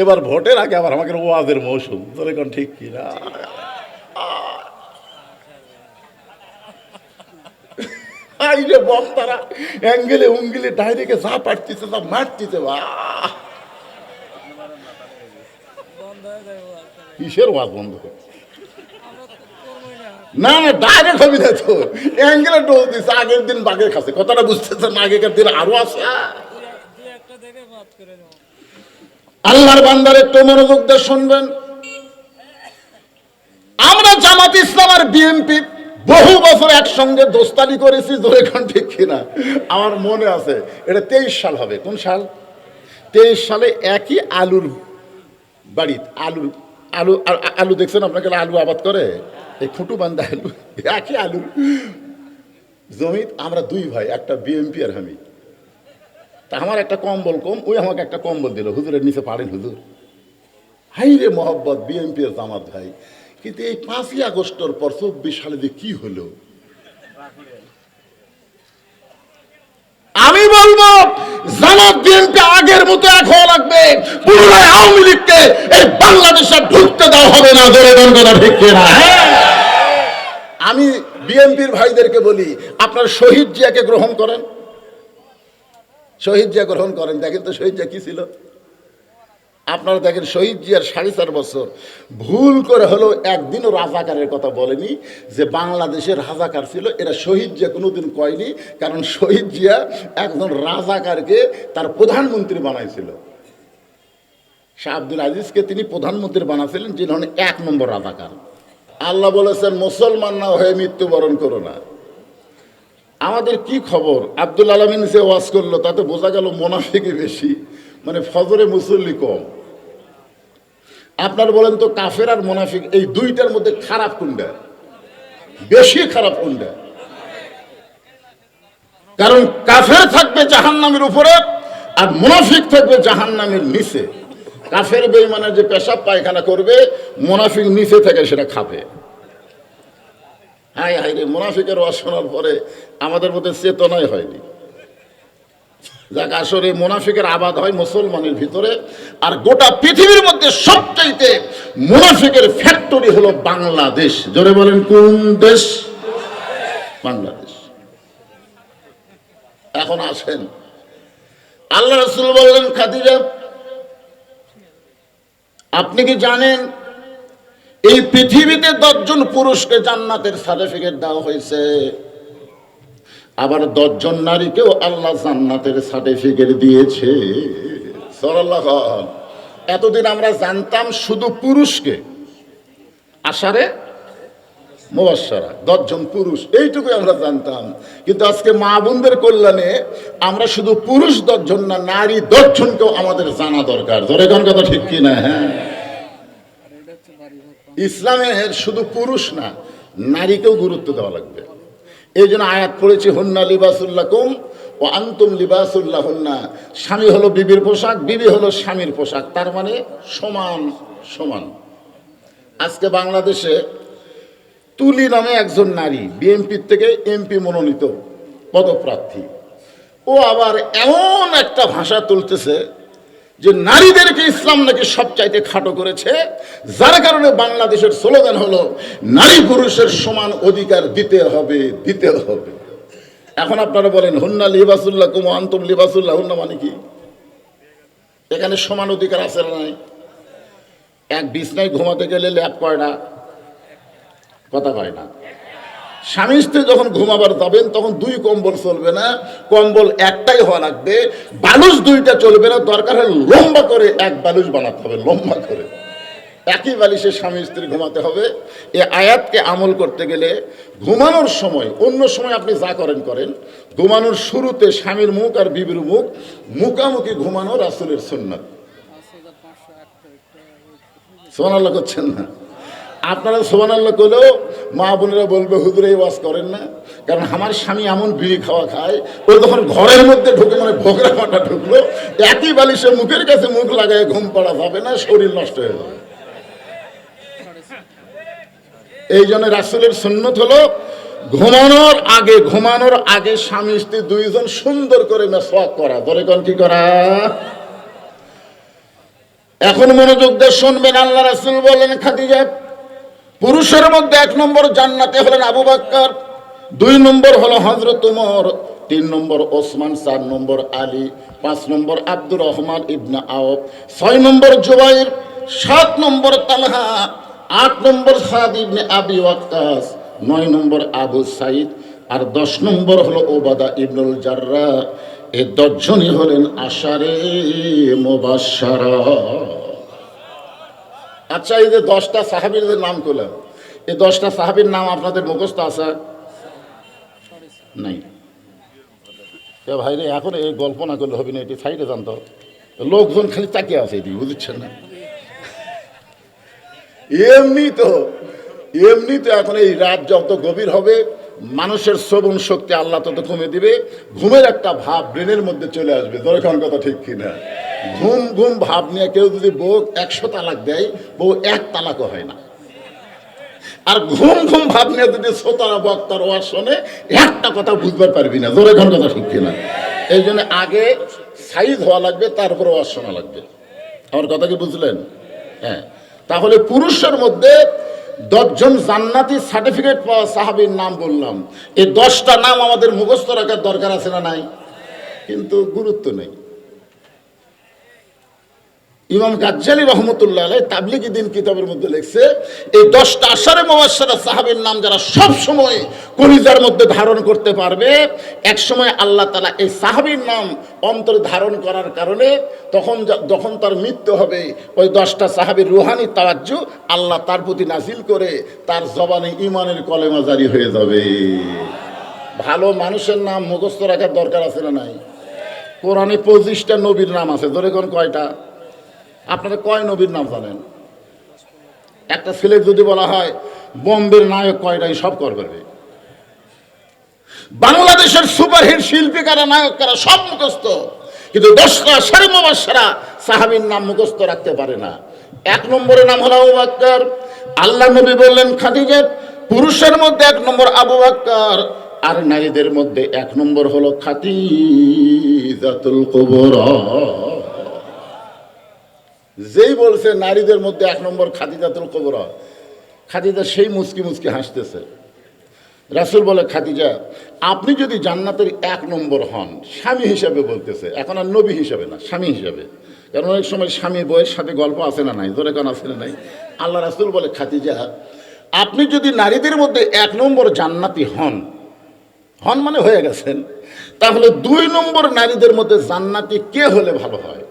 এবার ভোটের আগে আবার আমাকে ওয়াজের মৌসুম। জোরে কোন ঠিক কিনা? আইরে বক্তারা অ্যাঙ্গেলে উঙ্গিলে ডাইরেক্টে যা পারতেছে তা মারতেছে। কিসের ওয়াজ বন্ধ? না না, ডাইরেক্ট হবে না তো, অ্যাঙ্গেলে ডোজ দিচ্ছে, আগের দিন বাগে খাচ্ছে। কথাটা বুঝতেছেন? আগেকার দিন আরো আছে। আল্লাহর বান্দার একটু মনোযোগ দিয়ে শুনবেন। আমরা জামাত ইসলাম আর বিএনপি বহু বছর একসঙ্গে দোস্তানি করেছি। জোরে কোন ঠিক কিনা? আমার মনে আছে, এটা 23 সাল হবে। কোন সাল? 23 সালে একই আলুর বাড়ি, আলু আলু আলু দেখছেন আপনাকে? আলু আবাদ করে, এই খুঁটু বান্ধা আলু, একই আলু। জমি আমরা দুই ভাই, একটা বিএমপি আর আমি। তা আমার একটা কম্বল কম, ওই আমাকে একটা কম্বল দিল, হুজুরের নিচে পারেন হুজুর। হাই রে মহব্বত, বিএনপি আর জামাত ভাই। কিন্তু এই 5ই আগস্টের পর 24 সালে যে কি হলো, আমি বলবো জামাত বিএনপি আগের মতো এক হওয়া লাগবে। পুনরায় আওয়ামী লীগকে এই বাংলাদেশে ঢুকতে দেওয়া হবে না। জোরে কথা ঠিক কিনা? আমি বিএনপির ভাইদেরকে বলি, আপনার শহীদ জিয়াকে গ্রহণ করেন, শহীদ জিয়া গ্রহণ করেন। দেখেন তো শহীদ জিয়া কি ছিল। আপনারা দেখেন শহীদ জিয়ার 4.5 বছর ভুল করে হলো একদিনও রাজাকারের কথা বলেনি যে বাংলাদেশের রাজাকার ছিল। এরা শহীদ জিয়া কোনোদিন কয়নি, কারণ শহীদ জিয়া একজন রাজাকারকে তার প্রধানমন্ত্রী বানাইছিল। শাহ আব্দুল আজিজকে তিনি প্রধানমন্ত্রী বানাছিলেন, যিনি হলেন 1 নম্বর রাজাকার। আল্লাহ বলেছেন মুসলমান না হয়ে মৃত্যুবরণ করো না। আমাদের কি খবর? আব্দুল আলমিন যে ওয়াজ করলো তাতে বোঝা গেল মুনাফিকই বেশি, মানে ফজরে মুসল্লি কম। আপনার বলেন তো কাফের আর মুনাফিক এই দুইটার মধ্যে খারাপ কোনটা? বেশি খারাপ কোনটা? কারণ কাফের থাকবে জাহান্নামের উপরে আর মুনাফিক থাকবে জাহান্নামের নিচে। কাফের বেঈমানের যে পেশাব পায়খানা করবে, মুনাফিক নিচে থেকে সেটা খাবে। হাই হাই রে, মুনাফিকের ওয়াজ শোনার পরে আমাদের মধ্যে চেতনাই হয়নি। যাক, আসলে মুনাফিকের আবাদ হয় মুসলমানের ভিতরে, আর গোটা পৃথিবীর মধ্যে সবচাইতে মুনাফিকের ফ্যাক্টরি হলো বাংলাদেশ। জোরে বলেন কোন দেশ? বাংলাদেশ। এখন আসেন, আল্লাহ রাসূল বললেন, খাদিজা আপনি কি জানেন এই পৃথিবীতে 10 জন পুরুষকে জান্নাতের সার্টিফিকেট দেওয়া হয়েছে, আবার 10 জন নারীকেও আল্লাহ জান্নাতের সার্টিফিকেট দিয়েছে। সাল্লাল্লাহু আলাইহি। এতদিন আমরা জানতাম শুধু পুরুষকে, আশারে মুবাশশারা 10 জন পুরুষ, এইটুকুই আমরা জানতাম। কিন্তু আজকে মা বোনদের কল্যাণে আমরা শুধু পুরুষ 10 জন না, নারী 10 জনকেও আমাদের জানা দরকার। ধরে কোন কথা ঠিক কি না? হ্যাঁ, ইসলামের শুধু পুরুষ না, নারীকেও গুরুত্ব দেওয়া লাগবে। এই জন্য আয়াত পড়েছি, হুন্না লিবাসুল লাকুম ও আনতুম লিবাসুল লাহুন্না। স্বামী হলো বিবির পোশাক, বিবি হলো স্বামীর পোশাক, তার মানে সমান সমান। আজকে বাংলাদেশে তুলি নামে একজন নারী বিএনপির থেকে এমপি মনোনীত পদপ্রার্থী, ও আবার এমন একটা ভাষা তুলতেছে যে নারীদেরকে ইসলাম নাকি সবচাইতে খাটো করেছে, যার কারণে বাংলাদেশের স্লোগান হলো নারী পুরুষের সমান অধিকার দিতে হবে, দিতে হবে। এখন আপনারা বলেন হুন্না লিবাসুল্লাহ কুম আনতুম লিবাসুল্লাহ হুন্না মানে কি? এখানে সমান অধিকার আছে না নাই? এক বিছনায় ঘুমাতে গেলে ল্যাপ কয়টা? কথা কয় না। স্বামী স্ত্রী যখন ঘুমাবার যাবেন তখন 2 কম্বল চলবে না, কম্বল একটাই হওয়া লাগবে। বালুচ 2টা চলবে না, দরকার হলে লম্বা করে এক বালুচ বানাতে হবে, লম্বা করে একই বালিশে স্বামী স্ত্রী ঘুমাতে হবে। এই আয়াতকে আমল করতে গেলে ঘুমানোর সময়, অন্য সময় আপনি যা করেন করেন, ঘুমানোর শুরুতে স্বামীর মুখ আর বিবির মুখ মুখামুখি ঘুমানো রাসূলের সুন্নাত। সুবহানাল্লাহ করছেন না? আপনারা সুবহানাল্লাহ করলেও মা বোনেরা বলবে হুজুর এই ওয়াজ করেন না, কারণ আমার স্বামী এমন বিড়ি খাওয়া খায়, ও যখন ঘরের মধ্যে ঢুকে মানে ভোগরা মাটা ঢুকলো, একই বালিশে মুখের কাছে মুখ লাগায় ঘুম পড়া যাবে না, শরীর নষ্ট হয়ে যাবে। এই জন্য রাসূলের সুন্নত হলো ঘুমানোর আগে স্বামী স্ত্রী 2 জন সুন্দর করে মেসওয়াক করা। ধরে কোন কি করা? এখন মনোযোগ দিয়ে শুনবেন, আল্লাহ রাসূল বলেন, খাদিজা পুরুষের মধ্যে 1 নম্বর জান্নাতে হলেন আবু বকর, 2 নম্বর হলো হযরত ওমর, 3 নম্বর ওসমান, 4 নম্বর আলী, 5 নম্বর আব্দুর রহমান ইবনে আওফ, 6 নম্বর জুবাইর, 7 নম্বর তালহা, 8 নম্বর সাদ ইবনে আবি ওয়াক্কাস, 9 নম্বর আবু সাইদ, আর 10 নম্বর হলো ওবাদা ইবনুল জাররাহ। এই 10 জনই হলেন আশারে মুবাশশারা। আচ্ছা, এই যে 10টা সাহাবীর নাম করলাম, এই 10টা সাহাবীর নাম আপনাদের মুখস্থ আছে? নাই? ভাই রে, এখন এই গল্প না করলে হবে না, এটি সাইডে জানতো, লোকজন খালি তাকিয়ে আছে এটি, বুঝছেন না? এমনি তো এখন এই রাত যত গভীর হবে মানুষের শ্রবণ শক্তি আল্লাহ তত কমে দিবে, ঘুমের একটা ভাব ব্রেনের মধ্যে চলে আসবে। ধরে কোন কথা ঠিক কিনা? ঘুম ঘুম ভাব নিয়ে কেউ যদি বউ 100 তালাক দেয়, বউ 1 তালাকও হয় না। আর ঘুম ঘুম ভাব নিয়ে যদি শ্রোতারা বক্তার ওয়াজ শোনে, একটা কথা বুঝতে পারবি না। ধরে কোন কথা ঠিক কিনা? এই জন্য আগে সাইজ হওয়া লাগবে, তারপরে ওয়াজ শোনা লাগবে। আমার কথা কি বুঝলেন? হ্যাঁ। তাহলে পুরুষের মধ্যে 10 জন জান্নাতি সার্টিফিকেট পাওয়া সাহাবীর নাম বললাম। এই 10টা নাম আমাদের মুখস্থ রাখার দরকার আছে না নাই? কিন্তু গুরুত্ব নেই। ইমাম গাজ্জালী রহমতুল্লাহ আলাইহি তাবলীগী দ্বীন কিতাবের মধ্যে লিখছে, এই 10টা আশারে মুবাশশারা সাহাবীর নাম যারা সব সময় কলিজার মধ্যে ধারণ করতে পারবে, এক সময় আল্লাহ তাআলা এই সাহাবীর নাম অন্তরে ধারণ করার কারণে যখন তার মৃত্যু হবে, ওই 10টা সাহাবীর রুহানি তাওয়াজ্জু আল্লাহ তার প্রতি নাজিল করে তার জবানে ঈমানের কলেমা জারি হয়ে যাবে। ভালো মানুষের নাম মুখস্থ রাখার দরকার আছে না নাই? কোরআনে 25টা নবীর নাম আছে। ধরে কোন কয়টা? আপনারা কয় নবীর নাম জানেন? একটা ছেলে যদি বলা হয় বম্বের নায়ক কয়টাই সব করবে। বাংলাদেশের সুপারহিট শিল্পী কারা, নায়ক কারা, সব মুখস্থ। কিন্তু 10টা আশারে মুবাশশারা সাহাবীর নাম মুখস্থ রাখতে পারে না। 1 নম্বরের নাম হলো আবু বকর। আল্লাহ নবী বললেন খাদিজা, পুরুষের মধ্যে 1 নম্বর আবু বকর, আর নারীদের মধ্যে 1 নম্বর হলো খাদিজাতুল কুবরা। যেই বলছে নারীদের মধ্যে 1 নম্বর খাদিজাতুল কুবরা, খাদিজা সেই মুচকি মুচকি হাসতেছে। রাসূল বলে, খাদিজা আপনি যদি জান্নাতের 1 নম্বর হন, স্বামী হিসাবে বলতেছে, এখন আর নবী হিসাবে না, স্বামী হিসাবে। কারণ অনেক সময় স্বামী বউয়ের সাথে গল্প আছে না নাই? ধরে কেন আছে না নাই? আল্লাহ রাসূল বলে, খাদিজা আপনি যদি নারীদের মধ্যে 1 নম্বর জান্নাতি হন মানে হয়ে গেছেন, তাহলে 2 নম্বর নারীদের মধ্যে জান্নাতি কে হলে ভালো হয়?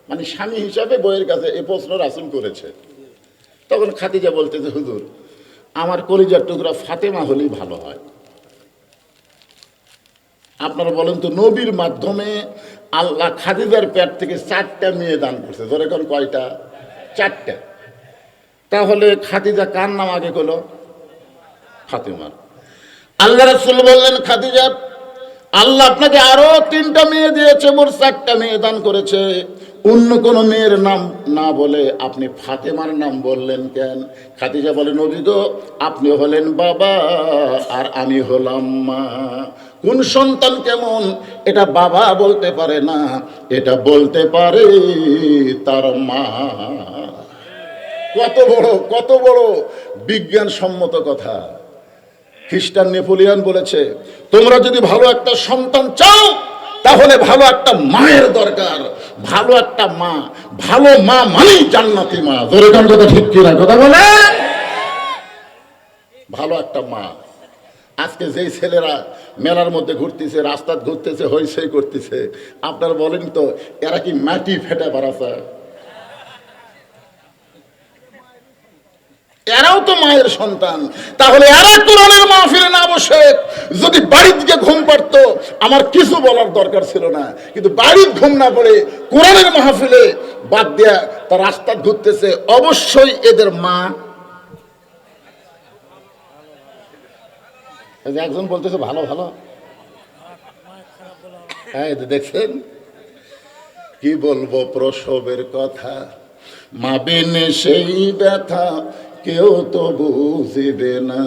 মানে স্বামী হিসাবে বইয়ের কাছে এই প্রশ্ন রাসূল করেছে। তখন খাদিজা বলতেছে, হুজুর আমার কলিজার টুকরা ফাতেমা হলেই ভালো হয়। আপনারা বলেন তো, নবীর মাধ্যমে আল্লাহ খাদিজার পেট থেকে 4টা মেয়ে দান করছে। ধরে কোন কয়টা? 4টা। তাহলে খাদিজা কার নাম আগে করলো? ফাতেমার। আল্লাহ রাসূল বললেন, খাদিজা আল্লাহ আপনাকে আরো 3টা মেয়ে দিয়েছে, মোট 4টা মেয়ে দান করেছে। অন্য কোন মেয়ের নাম না বলে আপনি ফাতেমার নাম বললেন কেন? খাদিজা বলে, নবী গো আপনি হলেন বাবা আর আমি হলাম মা। কোন সন্তান কেমন এটা বাবা বলতে পারে না, এটা বলতে পারে তার মা। কত বড় বিজ্ঞানসম্মত কথা। খ্রিস্টান নেপোলিয়ন বলেছে, তোমরা যদি ভালো একটা সন্তান চাও তাহলে ভালো একটা মায়ের দরকার। ভালো একটা মা, ভালো মা মানেই জান্নাতি মা। ধরে কোন কথা ঠিক কিনা? কথা বলে। ভালো একটা মা। আজকে যেই ছেলেরা মেলার মধ্যে ঘুরতেছে, রাস্তায় ঘুরতেছে, হইচই করতেছে, আপনারা বলেন তো এরা কি মাটি ফেটে পারাছে? এরাও তো মায়ের সন্তান। তাহলে এরা কোরআনের মাহফিলে না বসে যদি বাড়ির দিকে ঘুম পাড়তো, আমার কিছু বলার দরকার ছিল না। কিন্তু বাড়ির ঘুম না পড়ে কোরআনের মাহফিলে বাদ দেয়া তার রাস্তা ঘুরতেছে, অবশ্যই এদের মা। একজন বলতেছে ভালো ভালো, হ্যাঁ দেখছেন কি বলবো প্রসবের কথা, মা বিনে সেই ব্যথা কেউ তো বুঝিবে না।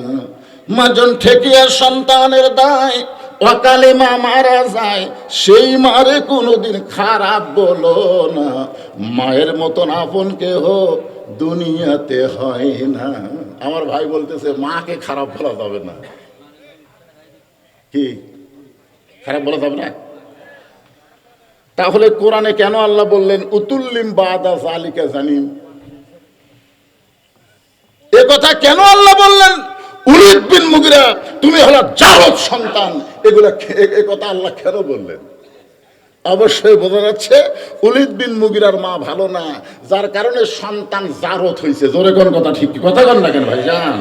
মাজন ঠেকিয়া সন্তানের দায়, অকালে মা মারা যায়, সেই মারে কোনোদিন খারাপ বলো না। মায়ের মতন আপন কেহ দুনিয়াতে হয় না। আমার ভাই বলতেছে মাকে খারাপ বলা যাবে না। কি খারাপ বলা যাবে না? তাহলে কোরআনে কেন আল্লাহ বললেন উতুল্লিম বাদা জালিকা জানিম? এ কথা কেন আল্লাহ বললেন? উলিদ বিন মুগিরা তুমি হলো জারদ সন্তান, এগুলা এ কথা আল্লাহ কেন বললেন? অবশ্যই বোঝা যাচ্ছে উলিদ বিন মুগিরার মা ভালো না, যার কারণে সন্তান জারদ হয়েছে। জোরে কোন কথা ঠিক কথা কন না কেন ভাইজান?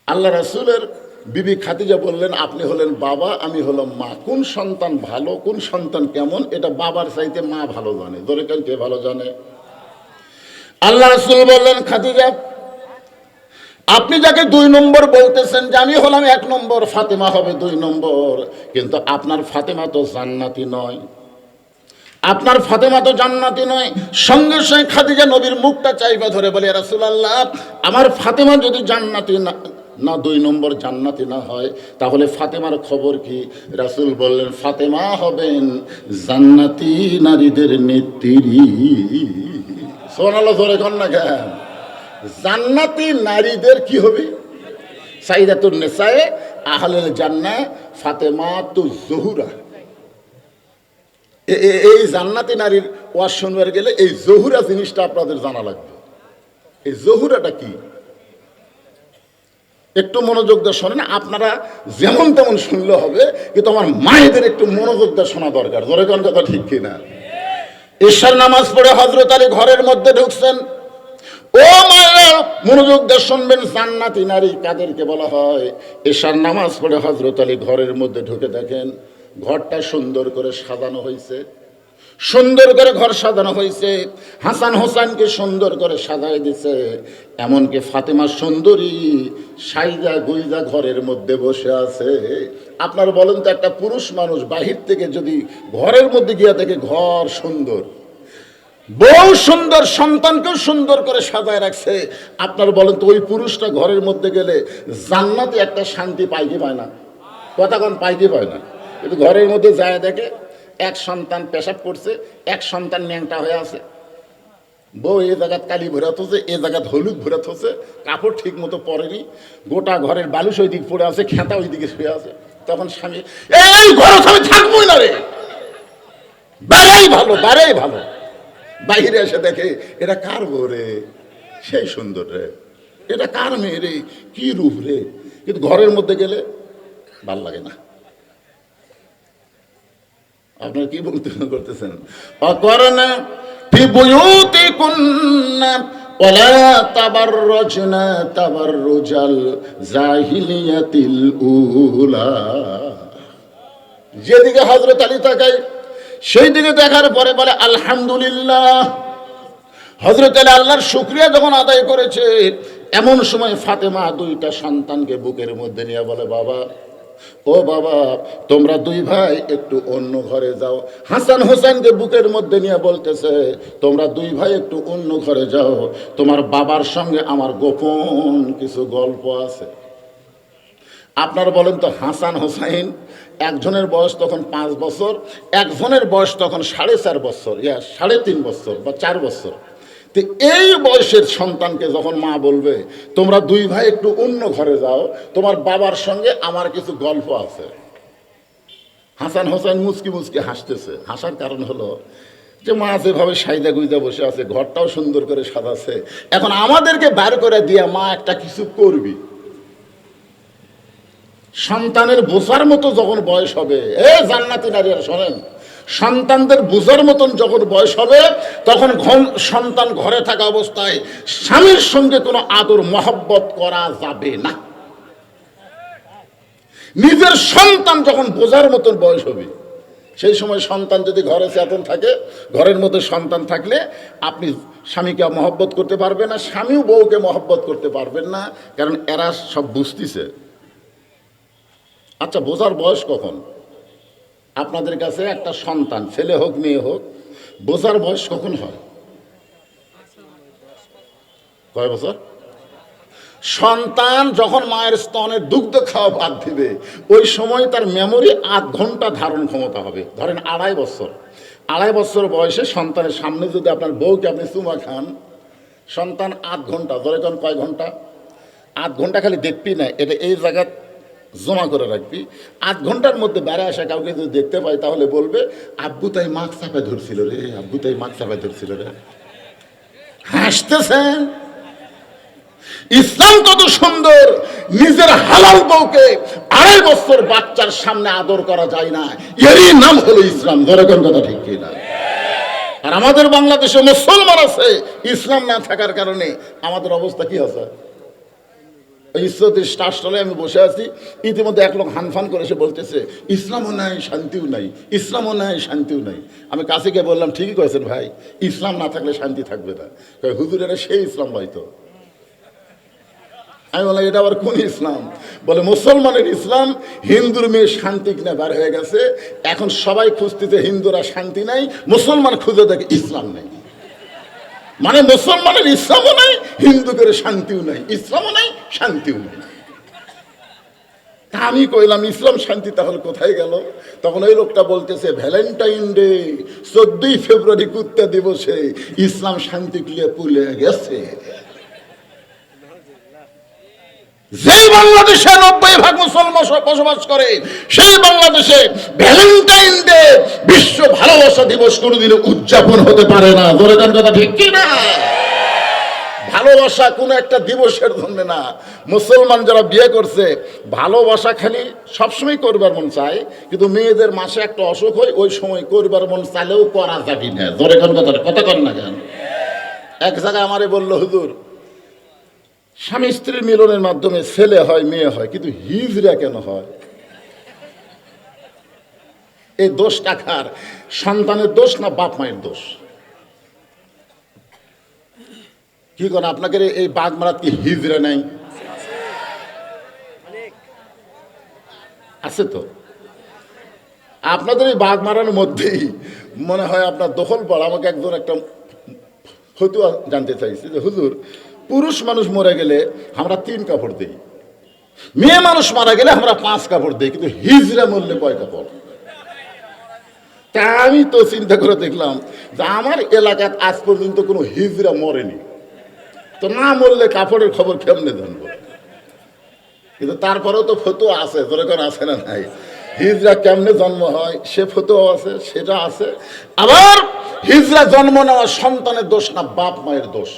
আল্লাহ রাসূলের বিবি খাদিজা বললেন, আপনি হলেন বাবা, আমি হলাম মা। কোন সন্তান ভালো, কোন সন্তান কেমন, এটা বাবার চাইতে মা ভালো জানে। ধরে কেন কে ভালো জানে? আল্লাহ রাসূল বললেন, খাদিজা আপনি যাকে 2 নম্বর বলতেছেন যে আমি হলাম 1 নম্বর, ফাতেমা হবে 2 নম্বর, কিন্তু আপনার ফাতেমা তো জান্নাতি নয়। আপনার ফাতেমা তো জান্নাতি নয়। সঙ্গে সঙ্গে খাদিজা নবীর মুখটা চাইবা ধরে বলে, ইয়া রাসূলুল্লাহ, আমার ফাতেমা যদি জান্নাতি না 2 নম্বর জান্নাতি না হয়, তাহলে ফাতেমার খবর কি? রাসূল বললেন, ফাতেমা হবেন জান্নাতি নারীদের নেত্রী। সুবহানাল্লাহ, জোরে কোন না কেন? জান্নাতি নারীদের কি হবে? সাইয়্যিদাতুন নিসায়ে আহলুল জান্নাহ ফাতেমাতুজ জোহরা। এই জান্নাতি নারীর ওয়াজ শুনবার গেলে এই জহুরা জিনিসটা আপনাদের জানা লাগবে। এই জহুরাটা কি একটু মনোযোগ দিয়ে শোনেন। আপনারা যেমন তেমন শুনলে হবে, কিন্তু আমার মায়েদের একটু মনোযোগ দিয়ে শোনা দরকার। জোরে কোন কথা ঠিক কিনা? ঈশার নামাজ পড়ে হযরত আলী ঘরের মধ্যে ঢুকছেন। ও মায়েরা, মনোযোগ দিয়ে শুনবেন, জান্নাতি নারী কাদেরকে বলা হয়? ঈশার নামাজ পড়ে হযরত আলী ঘরের মধ্যে ঢুকে দেখেন ঘরটা সুন্দর করে সাজানো হয়েছে, সুন্দর করে ঘর সাজানো হয়েছে। হাসান হোসেনকে সুন্দর করে সাজায় দিছে। এমনকি ফাতেমা সুন্দরী সাইজা গুইজা ঘরের মধ্যে বসে আছে। আপনার বলেন তো, একটা পুরুষ মানুষ বাহির থেকে যদি ঘরের মধ্যে গিয়া দেখে ঘর সুন্দর, বউ সুন্দর, সন্তানকেও সুন্দর করে সাজায় রাখছে, আপনার বলেন তো ওই পুরুষটা ঘরের মধ্যে গেলে জান্নাতে একটা শান্তি পায় কি পায় না? কথা কোন পায় কি পায় না? কিন্তু ঘরের মধ্যে যায় দেখে এক সন্তান পেশাব করছে, এক সন্তান ন্যাংটা হয়ে আছে, বউ এ জায়গাত কালি ভরে থছে, এ জায়গাত হলুদ ভরে থছে, কাপড় ঠিক মতো পরেনি, গোটা ঘরের বালুস ওই দিকে পড়ে আছে, খেঁতা ওই দিকে শুয়ে আছে। তখন স্বামী, এই ঘরে আমি থাকবোই না রে, বাড়াই ভালো, বাড়াই ভালো। বাইরে এসে দেখে এটা কার বউ রে, সেই সুন্দর রে, এটা কার মেয়ে রে, কি রূপ রে। কিন্তু ঘরের মধ্যে গেলে ভাল লাগে না। আপনারা কি বলতে করতেছেন? অকরনা ফি বুয়ুতিকুন্না ওয়ালা তাবাররুজনা তাবাররুজাল জাহিলিয়াতিল উলা। যেদিকে হযরত আলী তাকায় সেই দিকে দেখার পরে বলে আলহামদুলিল্লাহ। হযরত আলী আল্লাহর শুকরিয়া যখন আদায় করেছে, এমন সময় ফাতেমা 2টা সন্তানকে বুকের মধ্যে নিয়ে বলে, বাবা, ও বাবা, তোমরা 2 ভাই একটু অন্য ঘরে যাও। হাসান হোসেনকে বুকের মধ্যে নিয়ে বলতেছে, তোমরা 2 ভাই একটু অন্য ঘরে যাও, তোমার বাবার সঙ্গে আমার গোপন কিছু গল্প আছে। আপনারা বলেন তো, হাসান হোসেন একজনের বয়স তখন 5 বছর, একজনের বয়স তখন 4.5 বছর, 3.5 বছর বা 4 বছর। তো এই বয়সের সন্তানকে যখন মা বলবে, তোমরা 2 ভাই একটু অন্য ঘরে যাও, তোমার বাবার সঙ্গে আমার কিছু গল্প আছে। হাসান হোসেন মুচকি মুচকি হাসতেছে। হাসার কারণ হলো যে মা যেভাবে সাইদা গুইজা বসে আছে, ঘরটাও সুন্দর করে সাজাছে, এখন আমাদেরকে বার করে দিয়া মা একটা কিছু করবি। সন্তানের বোঝার মতো যখন বয়স হবে, জান্নাতি নারীরা শোনেন, সন্তানদের বোঝার মতন যখন বয়স হবে, তখন সন্তান ঘরে থাকা অবস্থায় স্বামীর সঙ্গে কোনো আদর মহব্বত করা যাবে না। নিজের সন্তান যখন বোঝার মতন বয়স হবে, সেই সময় সন্তান যদি ঘরে চেতন থাকে, ঘরের মধ্যে সন্তান থাকলে আপনি স্বামীকে মহব্বত করতে পারবেন না, স্বামীও বউকে মহব্বত করতে পারবেন না, কারণ এরা সব বুঝতেছে। আচ্ছা, বোঝার বয়স কখন? আপনাদের কাছে একটা সন্তান, ছেলে হোক মেয়ে হোক, বোঝার বয়স কখন হয়? কয় বছর? সন্তান যখন মায়ের স্তনের দুগ্ধ খাওয়া বাদ দিবে, ওই সময় তার মেমোরি 8 ঘন্টা ধারণ ক্ষমতা হবে। ধরেন 2.5 বছর, 2.5 বছর বয়সে সন্তানের সামনে যদি আপনার বউকে আপনি চুমা খান, সন্তান 8 ঘন্টা, ধরে কোন কয় ঘন্টা? 8 ঘন্টা খালি দেখবি না, এটা এই জায়গা জমা করে রাখবি। 8 ঘন্টার মধ্যে বেড়ে আসা কাউকে যদি দেখতে পাই, তাহলে বলবে, আব্বু তাই মাছ চাপা ধরছিল রে, আব্বু তাই মাছ চাপা ধরছিল রে। হাসতেছেন? ইসলাম কত সুন্দর! নিজের হালাল বউকে 2.5 বছর বাচ্চার সামনে আদর করা যায় না, এরই নাম হলো ইসলাম। ধরে কোন কথা ঠিক কিনা? আর আমাদের বাংলাদেশে মুসলমান আছে, ইসলাম না থাকার কারণে আমাদের অবস্থা কি আছে? ইসলামের স্টারস্টলে আমি বসে আছি, ইতিমধ্যে এক লোক হানফান করে এসে বলতেছে, ইসলামও নাই শান্তিও নাই, ইসলামও নাই শান্তিও নাই। আমি কাছে গিয়ে বললাম, ঠিকই কয়েছেন ভাই, ইসলাম না থাকলে শান্তি থাকবে না। হুজুরেরা সেই ইসলাম হয়তো আমি বললাম এটা আবার কোন ইসলাম? বলে মুসলমানের ইসলাম, হিন্দুর মেয়ে শান্তি কিনা বার হয়ে গেছে, এখন সবাই খুঁজতেছে হিন্দুরা শান্তি নাই, মুসলমান খুঁজে দেখে ইসলাম নেই। মানে মুসলমানের ইসলামও নাই, হিন্দুদের শান্তিও নাই, ইসলামও নাই শান্তিও নাই। তা আমি কইলাম ইসলাম শান্তি তাহলে কোথায় গেল? তখন ওই লোকটা বলতেছে ভ্যালেন্টাইন ডে 14ই ফেব্রুয়ারি কুত্তা দিবসে ইসলাম শান্তি কিলে পুলে গেছে। যেই বাংলাদেশে 90% মুসলমান বসবাস করে, সেই বাংলাদেশে ভ্যালেন্টাইন ডে বিশ্ব ভালোবাসা দিবস কোনোদিন উদযাপন হতে পারে না। ধরে দেন কথা ঠিক কি না? ভালোবাসা কোনো একটা দিবসের জন্য না। মুসলমান যারা বিয়ে করছে, ভালোবাসা খালি সবসময় করবার মন চায়, কিন্তু মেয়েদের মাসে একটা অসুখ হয়, ওই সময় করবার মন চাইলেও করা যাবি না। ধরে কোন কথা কর না কেন? এক জায়গায় আমারে বললো, হুজুর স্বামী স্ত্রীর মিলনের মাধ্যমে ছেলে হয় মেয়ে হয়, কিন্তু হিজড়া কেন হয়? এই দোষটা কার? সন্তানের দোষ না বাপ মায়ের দোষ? কি করে আপনাকে এই বাগমারাত কি হিজড়া নাই? আছে তো। আপনাদের এই বাগমারার মধ্যেই মনে হয় আপনার দখল পড়া। আমাকে একজন একটা ফতুয়া জানতে চাইছে যে হুজুর, পুরুষ মানুষ মরে গেলে আমরা 3 কাপড় দিই, মেয়ে মানুষ মারা গেলে আমরা 5 কাপড় দিই, কিন্তু হিজড়া মরলে কয় কাপড়? তা আমি তো চিন্তা করে দেখলাম যে আমার এলাকায় আজ পর্যন্ত কোনো হিজড়া মরেনি, তো না মরলে কাপড়ের খবর কেমনে জানবো? কিন্তু তারপরেও তো ফতুয়া আছে, যেরকম আছে না নাই? হিজড়া কেমনে জন্ম হয় সে ফতুয়া আছে, সেটা আছে। আবার হিজড়া জন্ম নেওয়া সন্তানের দোষ না বাপ মায়ের দোষ।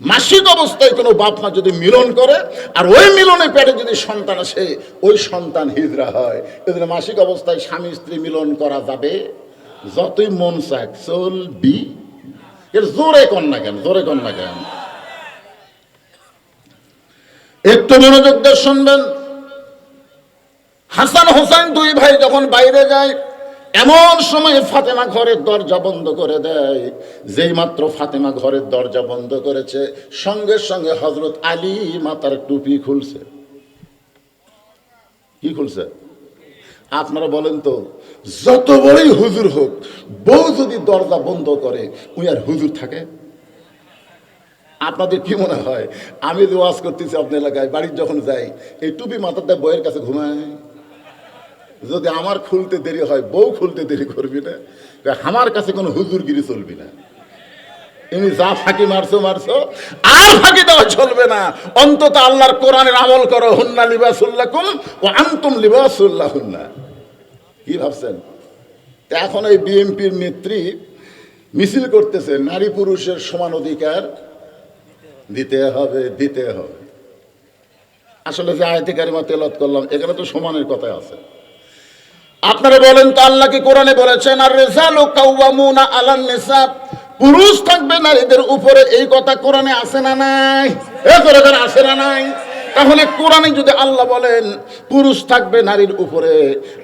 মাসিক অবস্থায় কোনো বাপ মা যদি মিলন করে আর ওই মিলনে পেটে যদি সন্তান আসে, ওই সন্তান হিজড়া হয়। এজন্য মাসিক অবস্থায় স্বামী স্ত্রী মিলন করা যাবে, যতই মন চাক চলবি। এর জোরে কর না কেন? জোরে কর না কেন? একটু মনোযোগ দিয়ে শুনবেন। হাসান হোসেন 2 ভাই যখন বাইরে যায়, এমন সময় ফাতেমা ঘরের দরজা বন্ধ করে দেয়। যেই মাত্র ফাতেমা ঘরের দরজা বন্ধ করেছে, সঙ্গে সঙ্গে হযরত আলী মাথার টুপি খুলছে। কি খুলছে? আপনারা বলেন তো, যত বড়ই হুজুর হোক, বউ যদি দরজা বন্ধ করে ওই আর হুজুর থাকে? আপনাদের কি মনে হয় আমি যে ওয়াজ করতেছি আপনার এলাকায়, বাড়ির যখন যাই এই টুপি মাথাতে বউয়ের কাছে ঘুমায়? যদি আমার খুলতে দেরি হয়, বউ খুলতে দেরি করবি না, আমার কাছে কোনো হুজুরগিরি চলবি না। তুমি যা ফাঁকি মারছো মারছো, আর ফাঁকি দেওয়া চলবে না। অন্তত আল্লাহর কোরআনের আমল করো। হুন্না লিবাসুল্লাকুম ওয়া আনতুম লিবাসুল্লাহুন্না। কি ভাবছেন? এখন এই বিএনপির নেত্রী মিছিল করতেছে, নারী পুরুষের সমান অধিকার দিতে হবে, দিতে হবে। আসলে যে আয়াতে কারিমা তেলাওয়াত করলাম, এখানে তো সমানের কথা আছে। আপনারা বলেন তো, আল্লাহ কি কোরআনে বলেছেন আর রিজালু কাওয়ামুনা আলান নিসা, পুরুষ থাকবে নারীদের উপরে? এই কথা কোরআনে আছে না নাই? আছে না নাই? তাহলে কোরআনে যদি আল্লাহ বলেন পুরুষ থাকবে নারীর উপরে,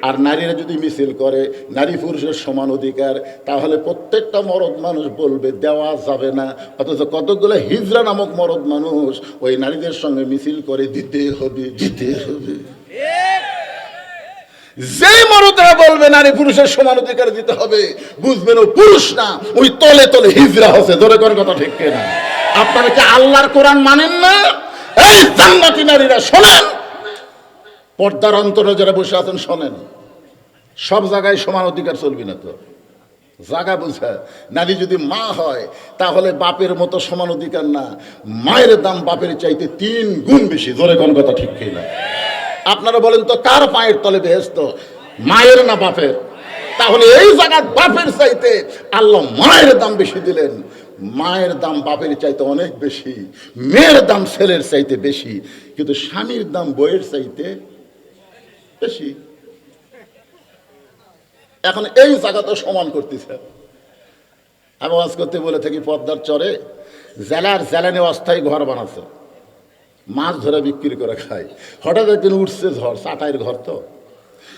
আর নারীরা যদি মিছিল করে নারী পুরুষের সমান অধিকার, তাহলে প্রত্যেকটা মরদ মানুষ বলবে দেওয়া যাবে না। অথচ কতগুলো হিজড়া নামক মরদ মানুষ ওই নারীদের সঙ্গে মিছিল করে দিতে হবে, দিতে হবে। যেই মরদেরা বলবে নারী পুরুষের সমান অধিকার দিতে হবে, বুঝবেন ও পুরুষ না, ওই তলে তলে হিজড়া হচ্ছে। ধরে কোন কথা ঠিক কিনা? আপনারা কি আল্লাহর কোরআন মানেন না? এই জান্নাতি নারীরা শোনেন, পর্দার অন্তরে যারা বসে আছেন শোনেন, সব জায়গায় সমান অধিকার চলবি না। তো জায়গা বুঝা, নারী যদি মা হয় তাহলে বাপের মতো সমান অধিকার না, মায়ের দাম বাপের চাইতে 3 গুণ বেশি। ধরে কোন কথা ঠিক কিনা? আপনারা বলেন তো, কার পায়ের তলে বেহেশত, মায়ের না বাপের? তাহলে এই জায়গায় বাপের চাইতে আল্লাহ মায়ের দাম বেশি দিলেন। মায়ের দাম বাপের চাইতে অনেক বেশি, মেয়ের দাম ছেলের চাইতে বেশি, কিন্তু স্বামীর দাম বইয়ের চাইতে বেশি। এখন এই জায়গা তো সমান করতেছে। আমি ওয়াজ করতে বলে থাকি, পদ্মার চরে জেলার জেলানে অস্থায়ী ঘর বানাচ্ছে, মাছ ধরে বিক্রি করে খায়। হঠাৎ একদিন উঠছে ঝড়, চাটাইয়ের ঘর তো,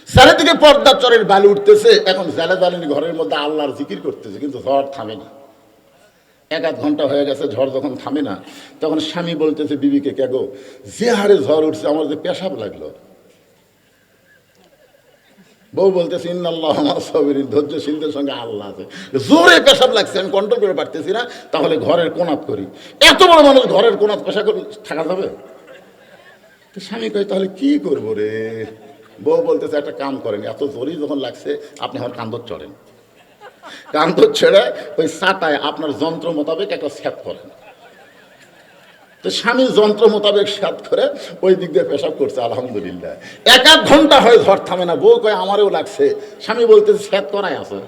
চারিদিকে পর্দার চরের বালি উঠতেছে। এখন জেলা জ্বালানি ঘরের মধ্যে আল্লাহর জিকির করতেছে, কিন্তু ঝড় থামে না। 1-1 ঘন্টা হয়ে গেছে, ঝড় যখন থামে না, তখন স্বামী বলতেছে বিবিকে, কে গো, যে হারে ঝড় উঠছে আমার যে পেশাব লাগলো। বউ বলতেছে ইন্নাল্লাহ মা সাবিরিন, ধৈর্যশীলদের সঙ্গে আল্লাহ আছে। জোরে পেশাব লাগছে, আমি কন্ট্রোল করে পারতেছি না, তাহলে ঘরের কোনাত করি। এত বড় মানুষ ঘরের কোনাত পেশা করে থাকা যাবে? তো স্বামী কয় তাহলে কি করবো রে? বউ বলতেছে একটা কাম করেন, এত জোরেই যখন লাগছে আপনি আমার কান্দর চড়েন, কান্দর ছেড়ে ওই সাটায় আপনার যন্ত্র মোতাবেক একটা স্যাত করেন। তো স্বামী যন্ত্র মোতাবেক স্যাত করে ওই দিক দিয়ে পেশাব করছে, আলহামদুলিল্লাহ। 1-1 ঘন্টা হয় ঝড় থামে না। বউ কয় আমারও লাগছে। স্বামী বলতেছে স্যাত করাই আছে,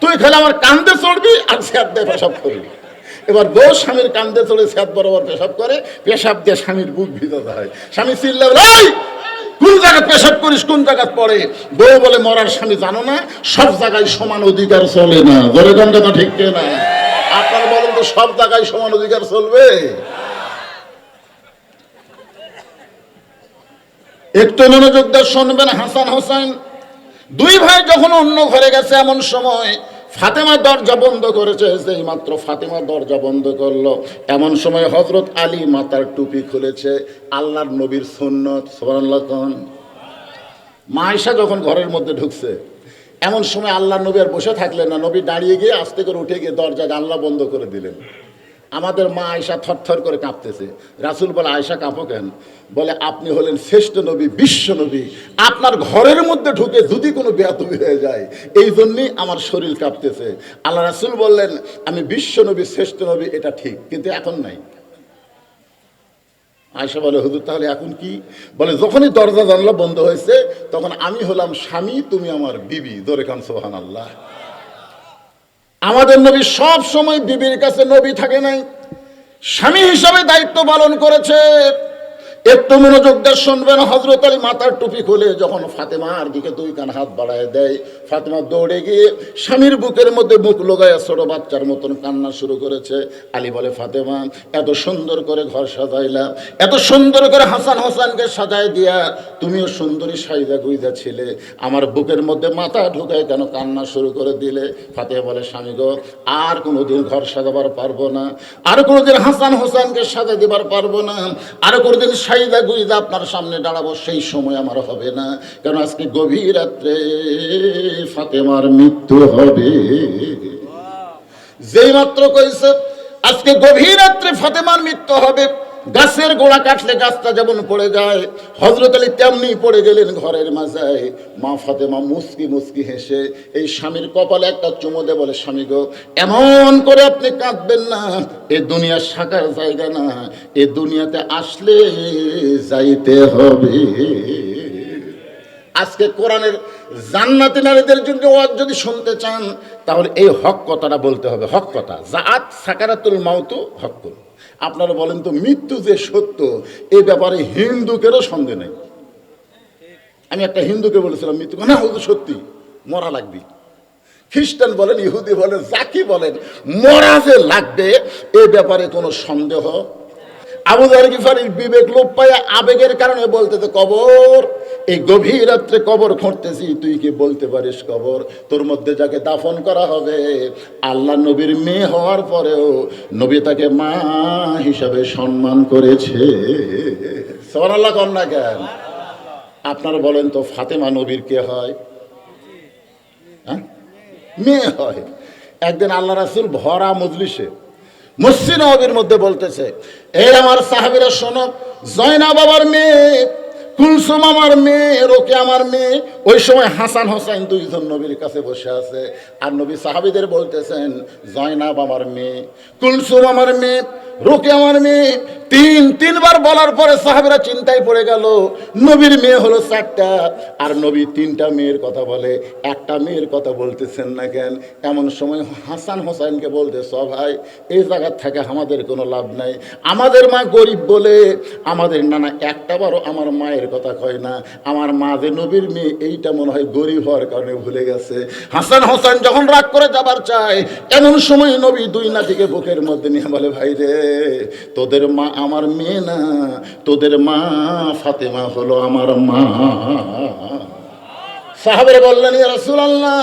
তুই খালি আমার কান্দে চড়বি আর স্যাত দিয়ে পেশাব করবি। এবার বউ স্বামীর কান্দে চড়ে স্যাত বরাবর পেশাব করে, পেশাব দিয়ে স্বামীর বুক ভিজে যায়। স্বামী চিল্লা, এই কোন জায়গায় পেশাব করিস, কোন জায়গায় পড়ে? বউ বলে মরার স্বামী জানো না, সব জায়গায় সমান অধিকার চলে না। ধরে কান্দে তো ঠিক না? আপনারা বলেন তো, সব জায়গায় সমান অধিকার চলবে? একটু মনোযোগ দিয়ে শুনবেন। হাসান হোসেন 2 ভাই যখন অন্য ঘরে গেছে, এমন সময় ফাতেমা দরজা বন্ধ করেছে। যেই মাত্র ফাতেমা দরজা বন্ধ করলো, এমন সময় হযরত আলী মাথার টুপি খুলেছে। আল্লাহর নবীর সুন্নত, সুবহানাল্লাহ। মা আয়েশা যখন ঘরের মধ্যে ঢুকছে, এমন সময় আল্লাহর নবী আর বসে থাকলেন না। নবী দাঁড়িয়ে গিয়ে আস্তে করে উঠে গিয়ে দরজা জানলা বন্ধ করে দিলেন। আমাদের মা আয়েশা থরথর করে কাঁপতেছে। রাসূল বলে, আয়েশা কাঁপো কেন? বলে, আপনি হলেন শ্রেষ্ঠ নবী, বিশ্ব নবী, আপনার ঘরের মধ্যে ঢুকে যদি কোনো বেয়াদবি হয়ে যায়, এই জন্যই আমার শরীর কাঁপতেছে। আল্লাহ রাসূল বললেন, আমি বিশ্ব নবী, শ্রেষ্ঠ নবী, এটা ঠিক, কিন্তু এখন নাই। আয়েশা বলে, হুজুর তাহলে এখন কি? বলে, যখনই দরজা জানলা বন্ধ হয়েছে, তখন আমি হলাম স্বামী, তুমি আমার বিবি। জোরে কান সুবহানাল্লাহ। আমাদের নবী সব সময় বিবির কাছে নবী থাকে নাই, স্বামী হিসাবে দায়িত্ব পালন করেছে। একটু মনোযোগ দিয়ে শুনবেন। হযরত আলী মাথার টুপি খুলে যখন ফাতেমার দিকে 2 কান হাত বাড়ায় দেয়, ফাতেমা দৌড়ে গিয়ে স্বামীর বুকের মধ্যে মুখ লাগায় ছোট বাচ্চার মতন কান্না শুরু করেছে। আলী বলে, ফাতেমা, এত সুন্দর করে ঘর সাজাইলা, এত সুন্দর করে হাসান হোসেনকে সাজায় দিয়া তুমিও সুন্দরী সাইদা গুইদা ছিলে, আমার বুকের মধ্যে মাথা ঢুকায় কেন কান্না শুরু করে দিলে? ফাতেমা বলে, স্বামী গো, আর কোনোদিন ঘর সাজাবার পারবো না, আর কোনোদিন হাসান হোসেনকে সাজা দিবার পারবো না, আর কোনোদিন সাইদা গুইদা আপনার সামনে দাঁড়াবো, সেই সময় আমার হবে না। কারণ আজকে গভীর রাত্রে ফাতেমার মৃত্যু হবে। যেই মাত্র কইছে আজকে গভীর রাত্রে ফাতেমার মৃত্যু হবে, গাছের গোড়া কাটলে গাছটা যেমন পড়ে যায়, হযরত আলী তেমনি পড়ে গেলেন ঘরের মাঝায়। মা ফাতেমা মুস্কি মুস্কি হেসে এই স্বামীর কপালে একটা চুমো দিয়ে বলে, স্বামী গো, এমন করে আপনি কাঁদবেন না, এ দুনিয়া শাকার জায়গা না, এ দুনিয়াতে আসলে যাইতে হবে। আজকে কোরআনের জান্নাতি নারীদের জন্য ওয়াজ যদি শুনতে চান, তাহলে এই হক কথাটা বলতে হবে। হক কথা, জাআত সাকারাতুল মাউতু হকুন। আপনারা বলেন তো, মৃত্যু যে সত্য, এই ব্যাপারে হিন্দুকেরও সন্দেহ নেই। আমি একটা হিন্দুকে বলেছিলাম মৃত্যু না, ও তো সত্যি, মরা লাগবে। খ্রিস্টান বলেন, ইহুদি বলেন, যাকে বলেন, মরা যে লাগবে, এ ব্যাপারে কোনো সন্দেহ। আবু যার গিফারির বিবেক লোপ পায় আবেগের কারণে বলতেছে, কবর, এই গভীর রাত্রে কবর খুঁড়তেছি, তুই কি বলতে পারিস কবর? তোর মধ্যে যাকে দাফন করা হবে, আল্লাহ নবীর মেয়ে হওয়ার পরেও নবী তাকে মা হিসাবে সম্মান করেছে। সুবহানাল্লাহ কন না কেন? আপনারা বলেন তো, ফাতেমা নবীর কে হয়? হ্যাঁ, মেয়ে হয়। একদিন আল্লাহ রাসূল ভরা মজলিসে মসজিদ নববীর মধ্যে বলতেছে, এই আমার সাহাবীরা শোনো, জয়নাব আমার মেয়ে, কুলসুম আমার মেয়ে, রোকে আমার মেয়ে। ওই সময় হাসান হোসেন 2 জন নবীর কাছে বসে আছে, আর নবী সাহাবীদের বলতেছেন, জয়নাব আমার মেয়ে, কুলসুম আমার মেয়ে, রোকে আমার মেয়ে। 3বার বলার পরে সাহাবীরা চিন্তায় পড়ে গেল, নবীর মেয়ে হলো 4টা, আর নবী 3টা মেয়ের কথা বলে, একটা মেয়ের কথা বলতেছেন না কেন? এমন সময় হাসান হোসেনকে বলতে, ভাই, এই জায়গার থেকে আমাদের কোনো লাভ নাই, আমাদের মা গরিব বলে আমাদের নানা একটা বারও আমার মায়ের কথা কয় না, আমার মা যে নবীর মেয়ে এইটা মনে হয় গরিব হওয়ার কারণে ভুলে গেছে। হাসান হোসেন যখন রাগ করে যাবার চায়, এমন সময় নবী 2 নাতিকে বুকের মধ্যে নিয়ে বলে, ভাই রে, তোদের মা আমার মেয়ে না, তোদের মা ফাতেমা হলো আমার মা। সাহাবীরা বললেন, ইয়া রাসূলুল্লাহ,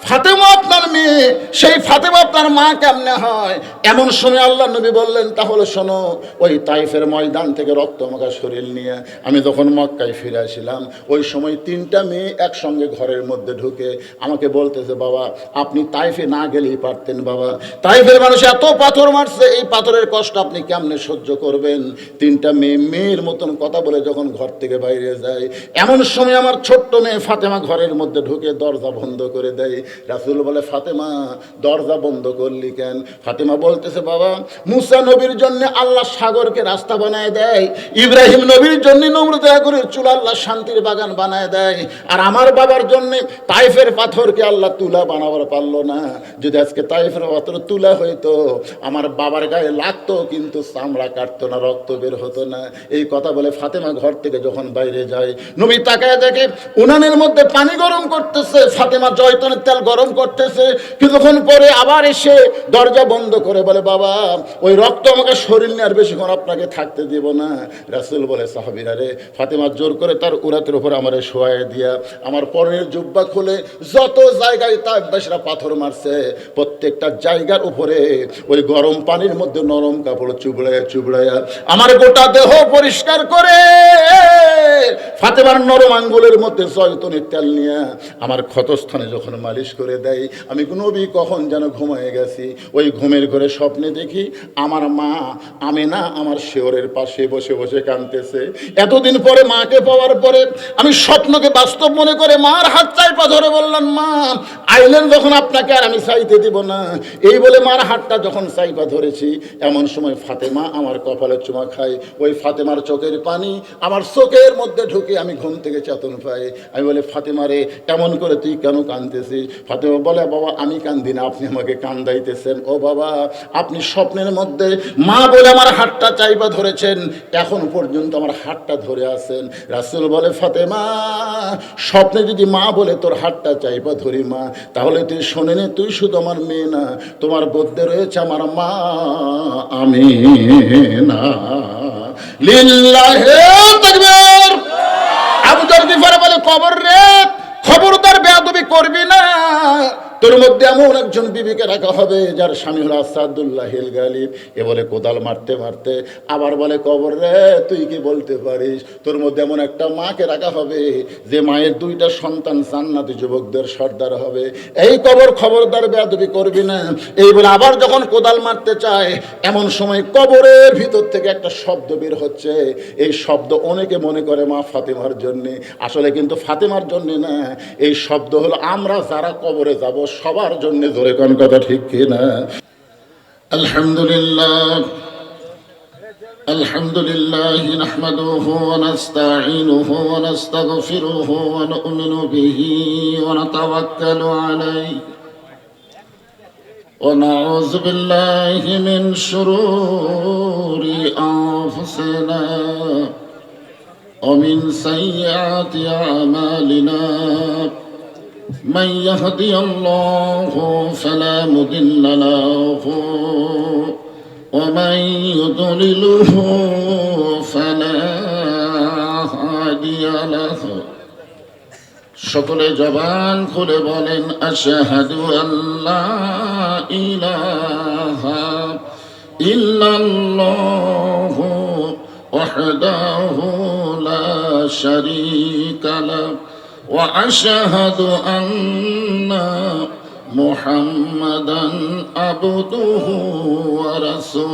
ফাতেমা আপনার মেয়ে, সেই ফাতেমা আপনার মা কেমনে হয়? এমন সময় আল্লাহ নবী বললেন, তাহলে শোনো, ওই তাইফের ময়দান থেকে রক্তমাখা শরীর নিয়ে আমি যখন মক্কায় ফিরে আসছিলাম, ওই সময় 3টা মেয়ে একসঙ্গে ঘরের মধ্যে ঢুকে আমাকে বলতেছে, বাবা আপনি তাইফে না গেলেই পারতেন, বাবা তাইফের মানুষ এত পাথর মারছে, এই পাথরের কষ্ট আপনি কেমনে সহ্য করবেন? 3টা মেয়ে মেয়ের মতন কথা বলে যখন ঘর থেকে বাইরে যায়, এমন সময় আমার ছোট্ট মেয়ে ফাতেমা ঘরের মধ্যে ঢুকে দরজা বন্ধ করে দেয়। রাসূল বলে, ফাতেমা দরজা বন্ধ করলি কেন? ফাতেমা বলতেছে, বাবা মুসা নবীর জন্য আল্লাহ সাগরকে রাস্তা বানায় দেয়, ইব্রাহিম নবীর জন্য নমরুদ করে চুল আল্লাহ শান্তির বাগান বানায় দেয়, আর আমার বাবার জন্য তাইফের পাথরকে আল্লাহ তুলা বানাবার পারলো না। যদি আজকে তাইফের পাথর তুলা হইতো, আমার বাবার গায়ে লাগতো কিন্তু চামড়া কাটতো না, রক্ত বের হতো না। এই কথা বলে ফাতেমা ঘর থেকে যখন বাইরে যায়, নবী তাকায় দেখে উনানের মধ্যে পানি গরম করতেছে, ফাতেমা জয়তুনের তেল গরম করতেছে। কিছুক্ষণ পরে আবার এসে দরজা বন্ধ করে বলে, বাবা ওই রক্ত আমাকে শরীর নিয়ে আর বেশিক্ষণ আপনাকে থাকতে দেব না। রাসূল বলে, সাহাবীরা রে, ফাতেমা জোর করে তার উরাতের উপর আমারে শোয়ায় দিয়া আমার পরনের জুব্বা খুলে যত জায়গায় তাইফবাসীরা পাথর মারছে প্রত্যেকটা জায়গার উপরে ওই গরম পানির মধ্যে নরম কাপড় চুবড়াইয়া চুবড়াইয়া আমার গোটা দেহ পরিষ্কার করে ফাতেমার নরম আঙ্গুলের মধ্যে জয়তুনের তেল নিয়ে আমার ক্ষতস্থানে যখন মালিশ করে দেয়, আমি নবী কখন যেন ঘুমিয়ে গেছি। ওই ঘুমের ঘরে স্বপ্নে দেখি আমার মা আমেনা আমার শেওরের পাশে বসে বসে কাঁদতেছে। এতদিন পরে মাকে পাওয়ার পরে আমি স্বপ্নকে বাস্তব মনে করে মার হাত চাইপা ধরে বললাম, মা আইলেন যখন আপনাকে আর আমি চাইতে দিব না। এই বলে মার হাতটা যখন চাইপা ধরেছি, এমন সময় ফাতেমা আমার কপালে চুমা খায়। ওই ফাতেমার চোখের পানি আমার চোখের মধ্যে ঢুকে আমি ঘুম থেকে চেতন পাই। আমি বলে, ফাতেমা রে, এমন করে তুই কেন কাঁদতেছিস? ফাতেমা বলে, বাবা আমি কান্দি না, আপনি আমাকে কান্দাইতেছেন। ও বাবা, আপনি স্বপ্নের মধ্যে মা বলে আমার হাতটা চাইবা ধরেছেন, এখন পর্যন্ত আমার হাতটা ধরে আছেন। রাসূল বলে, ফাতেমা স্বপ্নে যদি মা বলে তোর হাতটা চাইবা ধরি মা, তাহলে তুই শোনে নে, তুই শুধু আমার মেয়ে না, তোমার গদ্যে রয়েছে আমার মা আমিনা। লিল্লাহি তাকবীর। আবু যর গিফারি বলে, কবর রে, খবরদার বেয়াদবি করবি না। তোর মধ্যে এমন একজন বিবিকে রাখা হবে যার স্বামী হলো আসাদুল্লাহ গালিব। এ বলে কোদাল মারতে মারতে আবার বলে, কবর রে তুই কি বলতে পারিস? তোর মধ্যে এমন একটা মাকে রাখা হবে যে মায়ের 2টা সন্তান জান্নাতি যুবকদের সর্দার হবে। এই কবর খবরদার বেয়াদবি করবি না। এই বলে আবার যখন কোদাল মারতে চায়, এমন সময় কবরের ভিতর থেকে একটা শব্দ বের হচ্ছে। এই শব্দ অনেকে মনে করে মা ফাতেমার জন্যে, আসলে কিন্তু ফাতেমার জন্যে না। এই শব্দ হলো আমরা যারা কবরে যাব সবার জন্য। ধরে কোন কথা ঠিক কিনা? আলহামদুলিল্লাহ আলহামদুলিল্লাহ নাহমাদুহু ওয়া নাস্তাঈনুহু ওয়া নাস্তাগফিরুহু ওয়া নু'মিনু বিহি ওয়া নাতাওয়াক্কালু আলাইহি ওয়া নাউযু বিল্লাহি মিন শুরুরি আনফুসিনা ওয়া মিন সাইয়্যাতি আমালিনা। من يهدي الله فلا مضل له ومن يضلله فلا هادي له। সকলে জবান খুলে বলেন, আশহাদু আল্লা ইলাহা ইল্লাল্লাহু ওয়াহদাহু লা শারীকা লাহু وأشهد أن محمدا عبده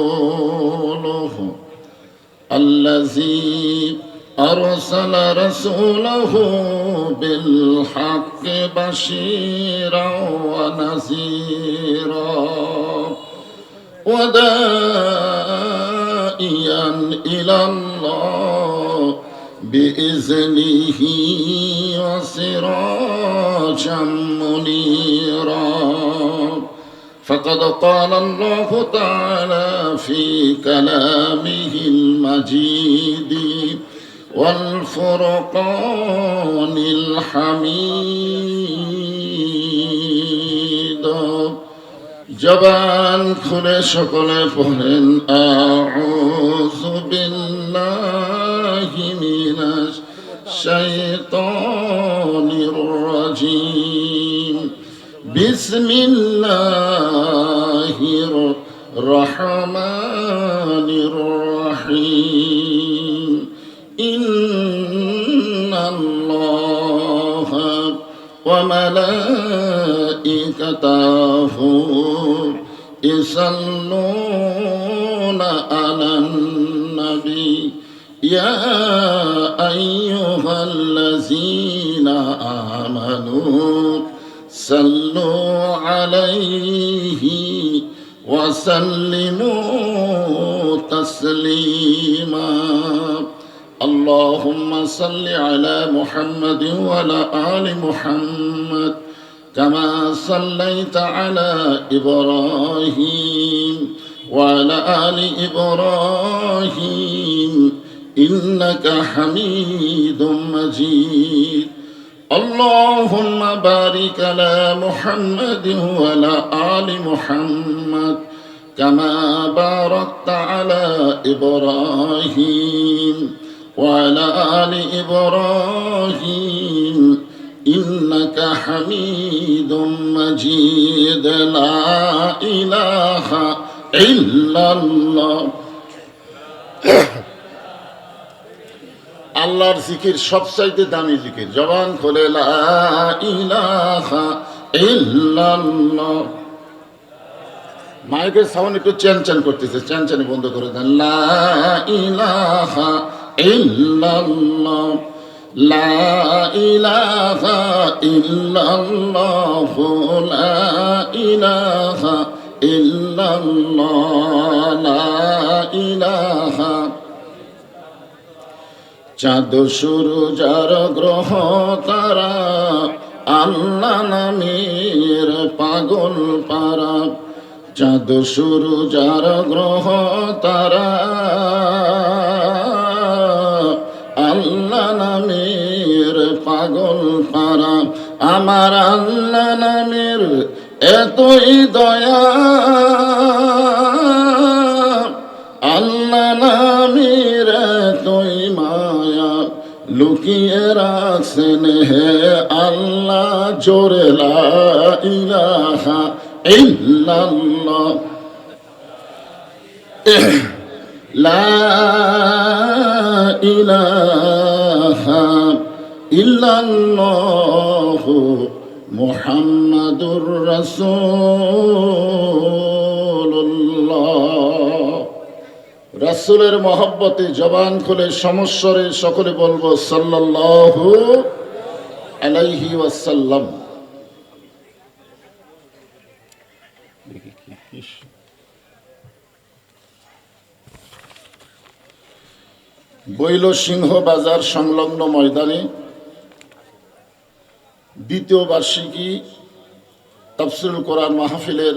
ورسوله الذي أرسل رسوله بالحق بشيرا ونذيرا وداعيا إلى الله بإذنه وسراجا منيرا. فقد قال الله تعالى في كلامه المجيد والفرقان الحميد. জবান খুলে সকলে পড়েন, আউযু বিল্লাহি মিনাশ শাইতানির রাজিম, বিসমিল্লাহির রহমানির রহিম ইন্নাল্লাহা ওয়া মালাইকাতাহু ইসাল্লুনা আলান নবী ইয়া আইয়ুহাল্লাযীনা আমানু সাল্লু আলাইহি ওয়া সাল্লিমু তাসলিমা আল্লাহুম্মা সাল্লি আলা মুহাম্মাদিন ওয়া আলা আলি মুহাম্মাদ কামা সাল্লাইতা আলা ইব্রাহিম ওয়া আলা আলি ইব্রাহিম ইন্নাকা হামিদুম মাজিদ اللهم بارك على محمد وعلى آل محمد كما باركت على إبراهيم وعلى آل إبراهيم إنك حميد مجيد لا إله إلا الله আল্লাহর জিকির সবচাইতে দামি জিকির জবান খুলে লা ইলাহা ইল্লাল্লাহ মাইকের সাউন্ড একটু চ্যান করতেছে চ্যান বন্ধ করে দেন লা ইলাহা ইল্লাল্লাহ লা ইলাহা ইল্লাল্লাহ লা ইলাহা ইল্লাল্লাহ লা ইলাহা চাঁদ সূরজ আর গ্রহ তারা আল্লাহ নামের পাগল পারা চাঁদ সূরজ আর গ্রহ তারা আল্লাহ নামের পাগল পারা আমার আল্লাহ নামের এতই দয়া আল্লাহ নামের এতই মায়া লুকিয়ে রাখছেন হে আল্লাহ জোরে লা ইলাহা ইল্লাল্লাহ লা ইলাহা ইল্লাল্লাহ মুহাম্মাদুর রাসূলুল্লাহ রাসূলের মহব্বতে জবান খুলে সমস্বরে সকলে বলবো সাল্লাল্লাহু আলাইহি ওয়াসাল্লাম। বৈল সিংহ বাজার সংলগ্ন ময়দানে দ্বিতীয় বার্ষিকী তাফসীরুল কোরআন মাহফিলের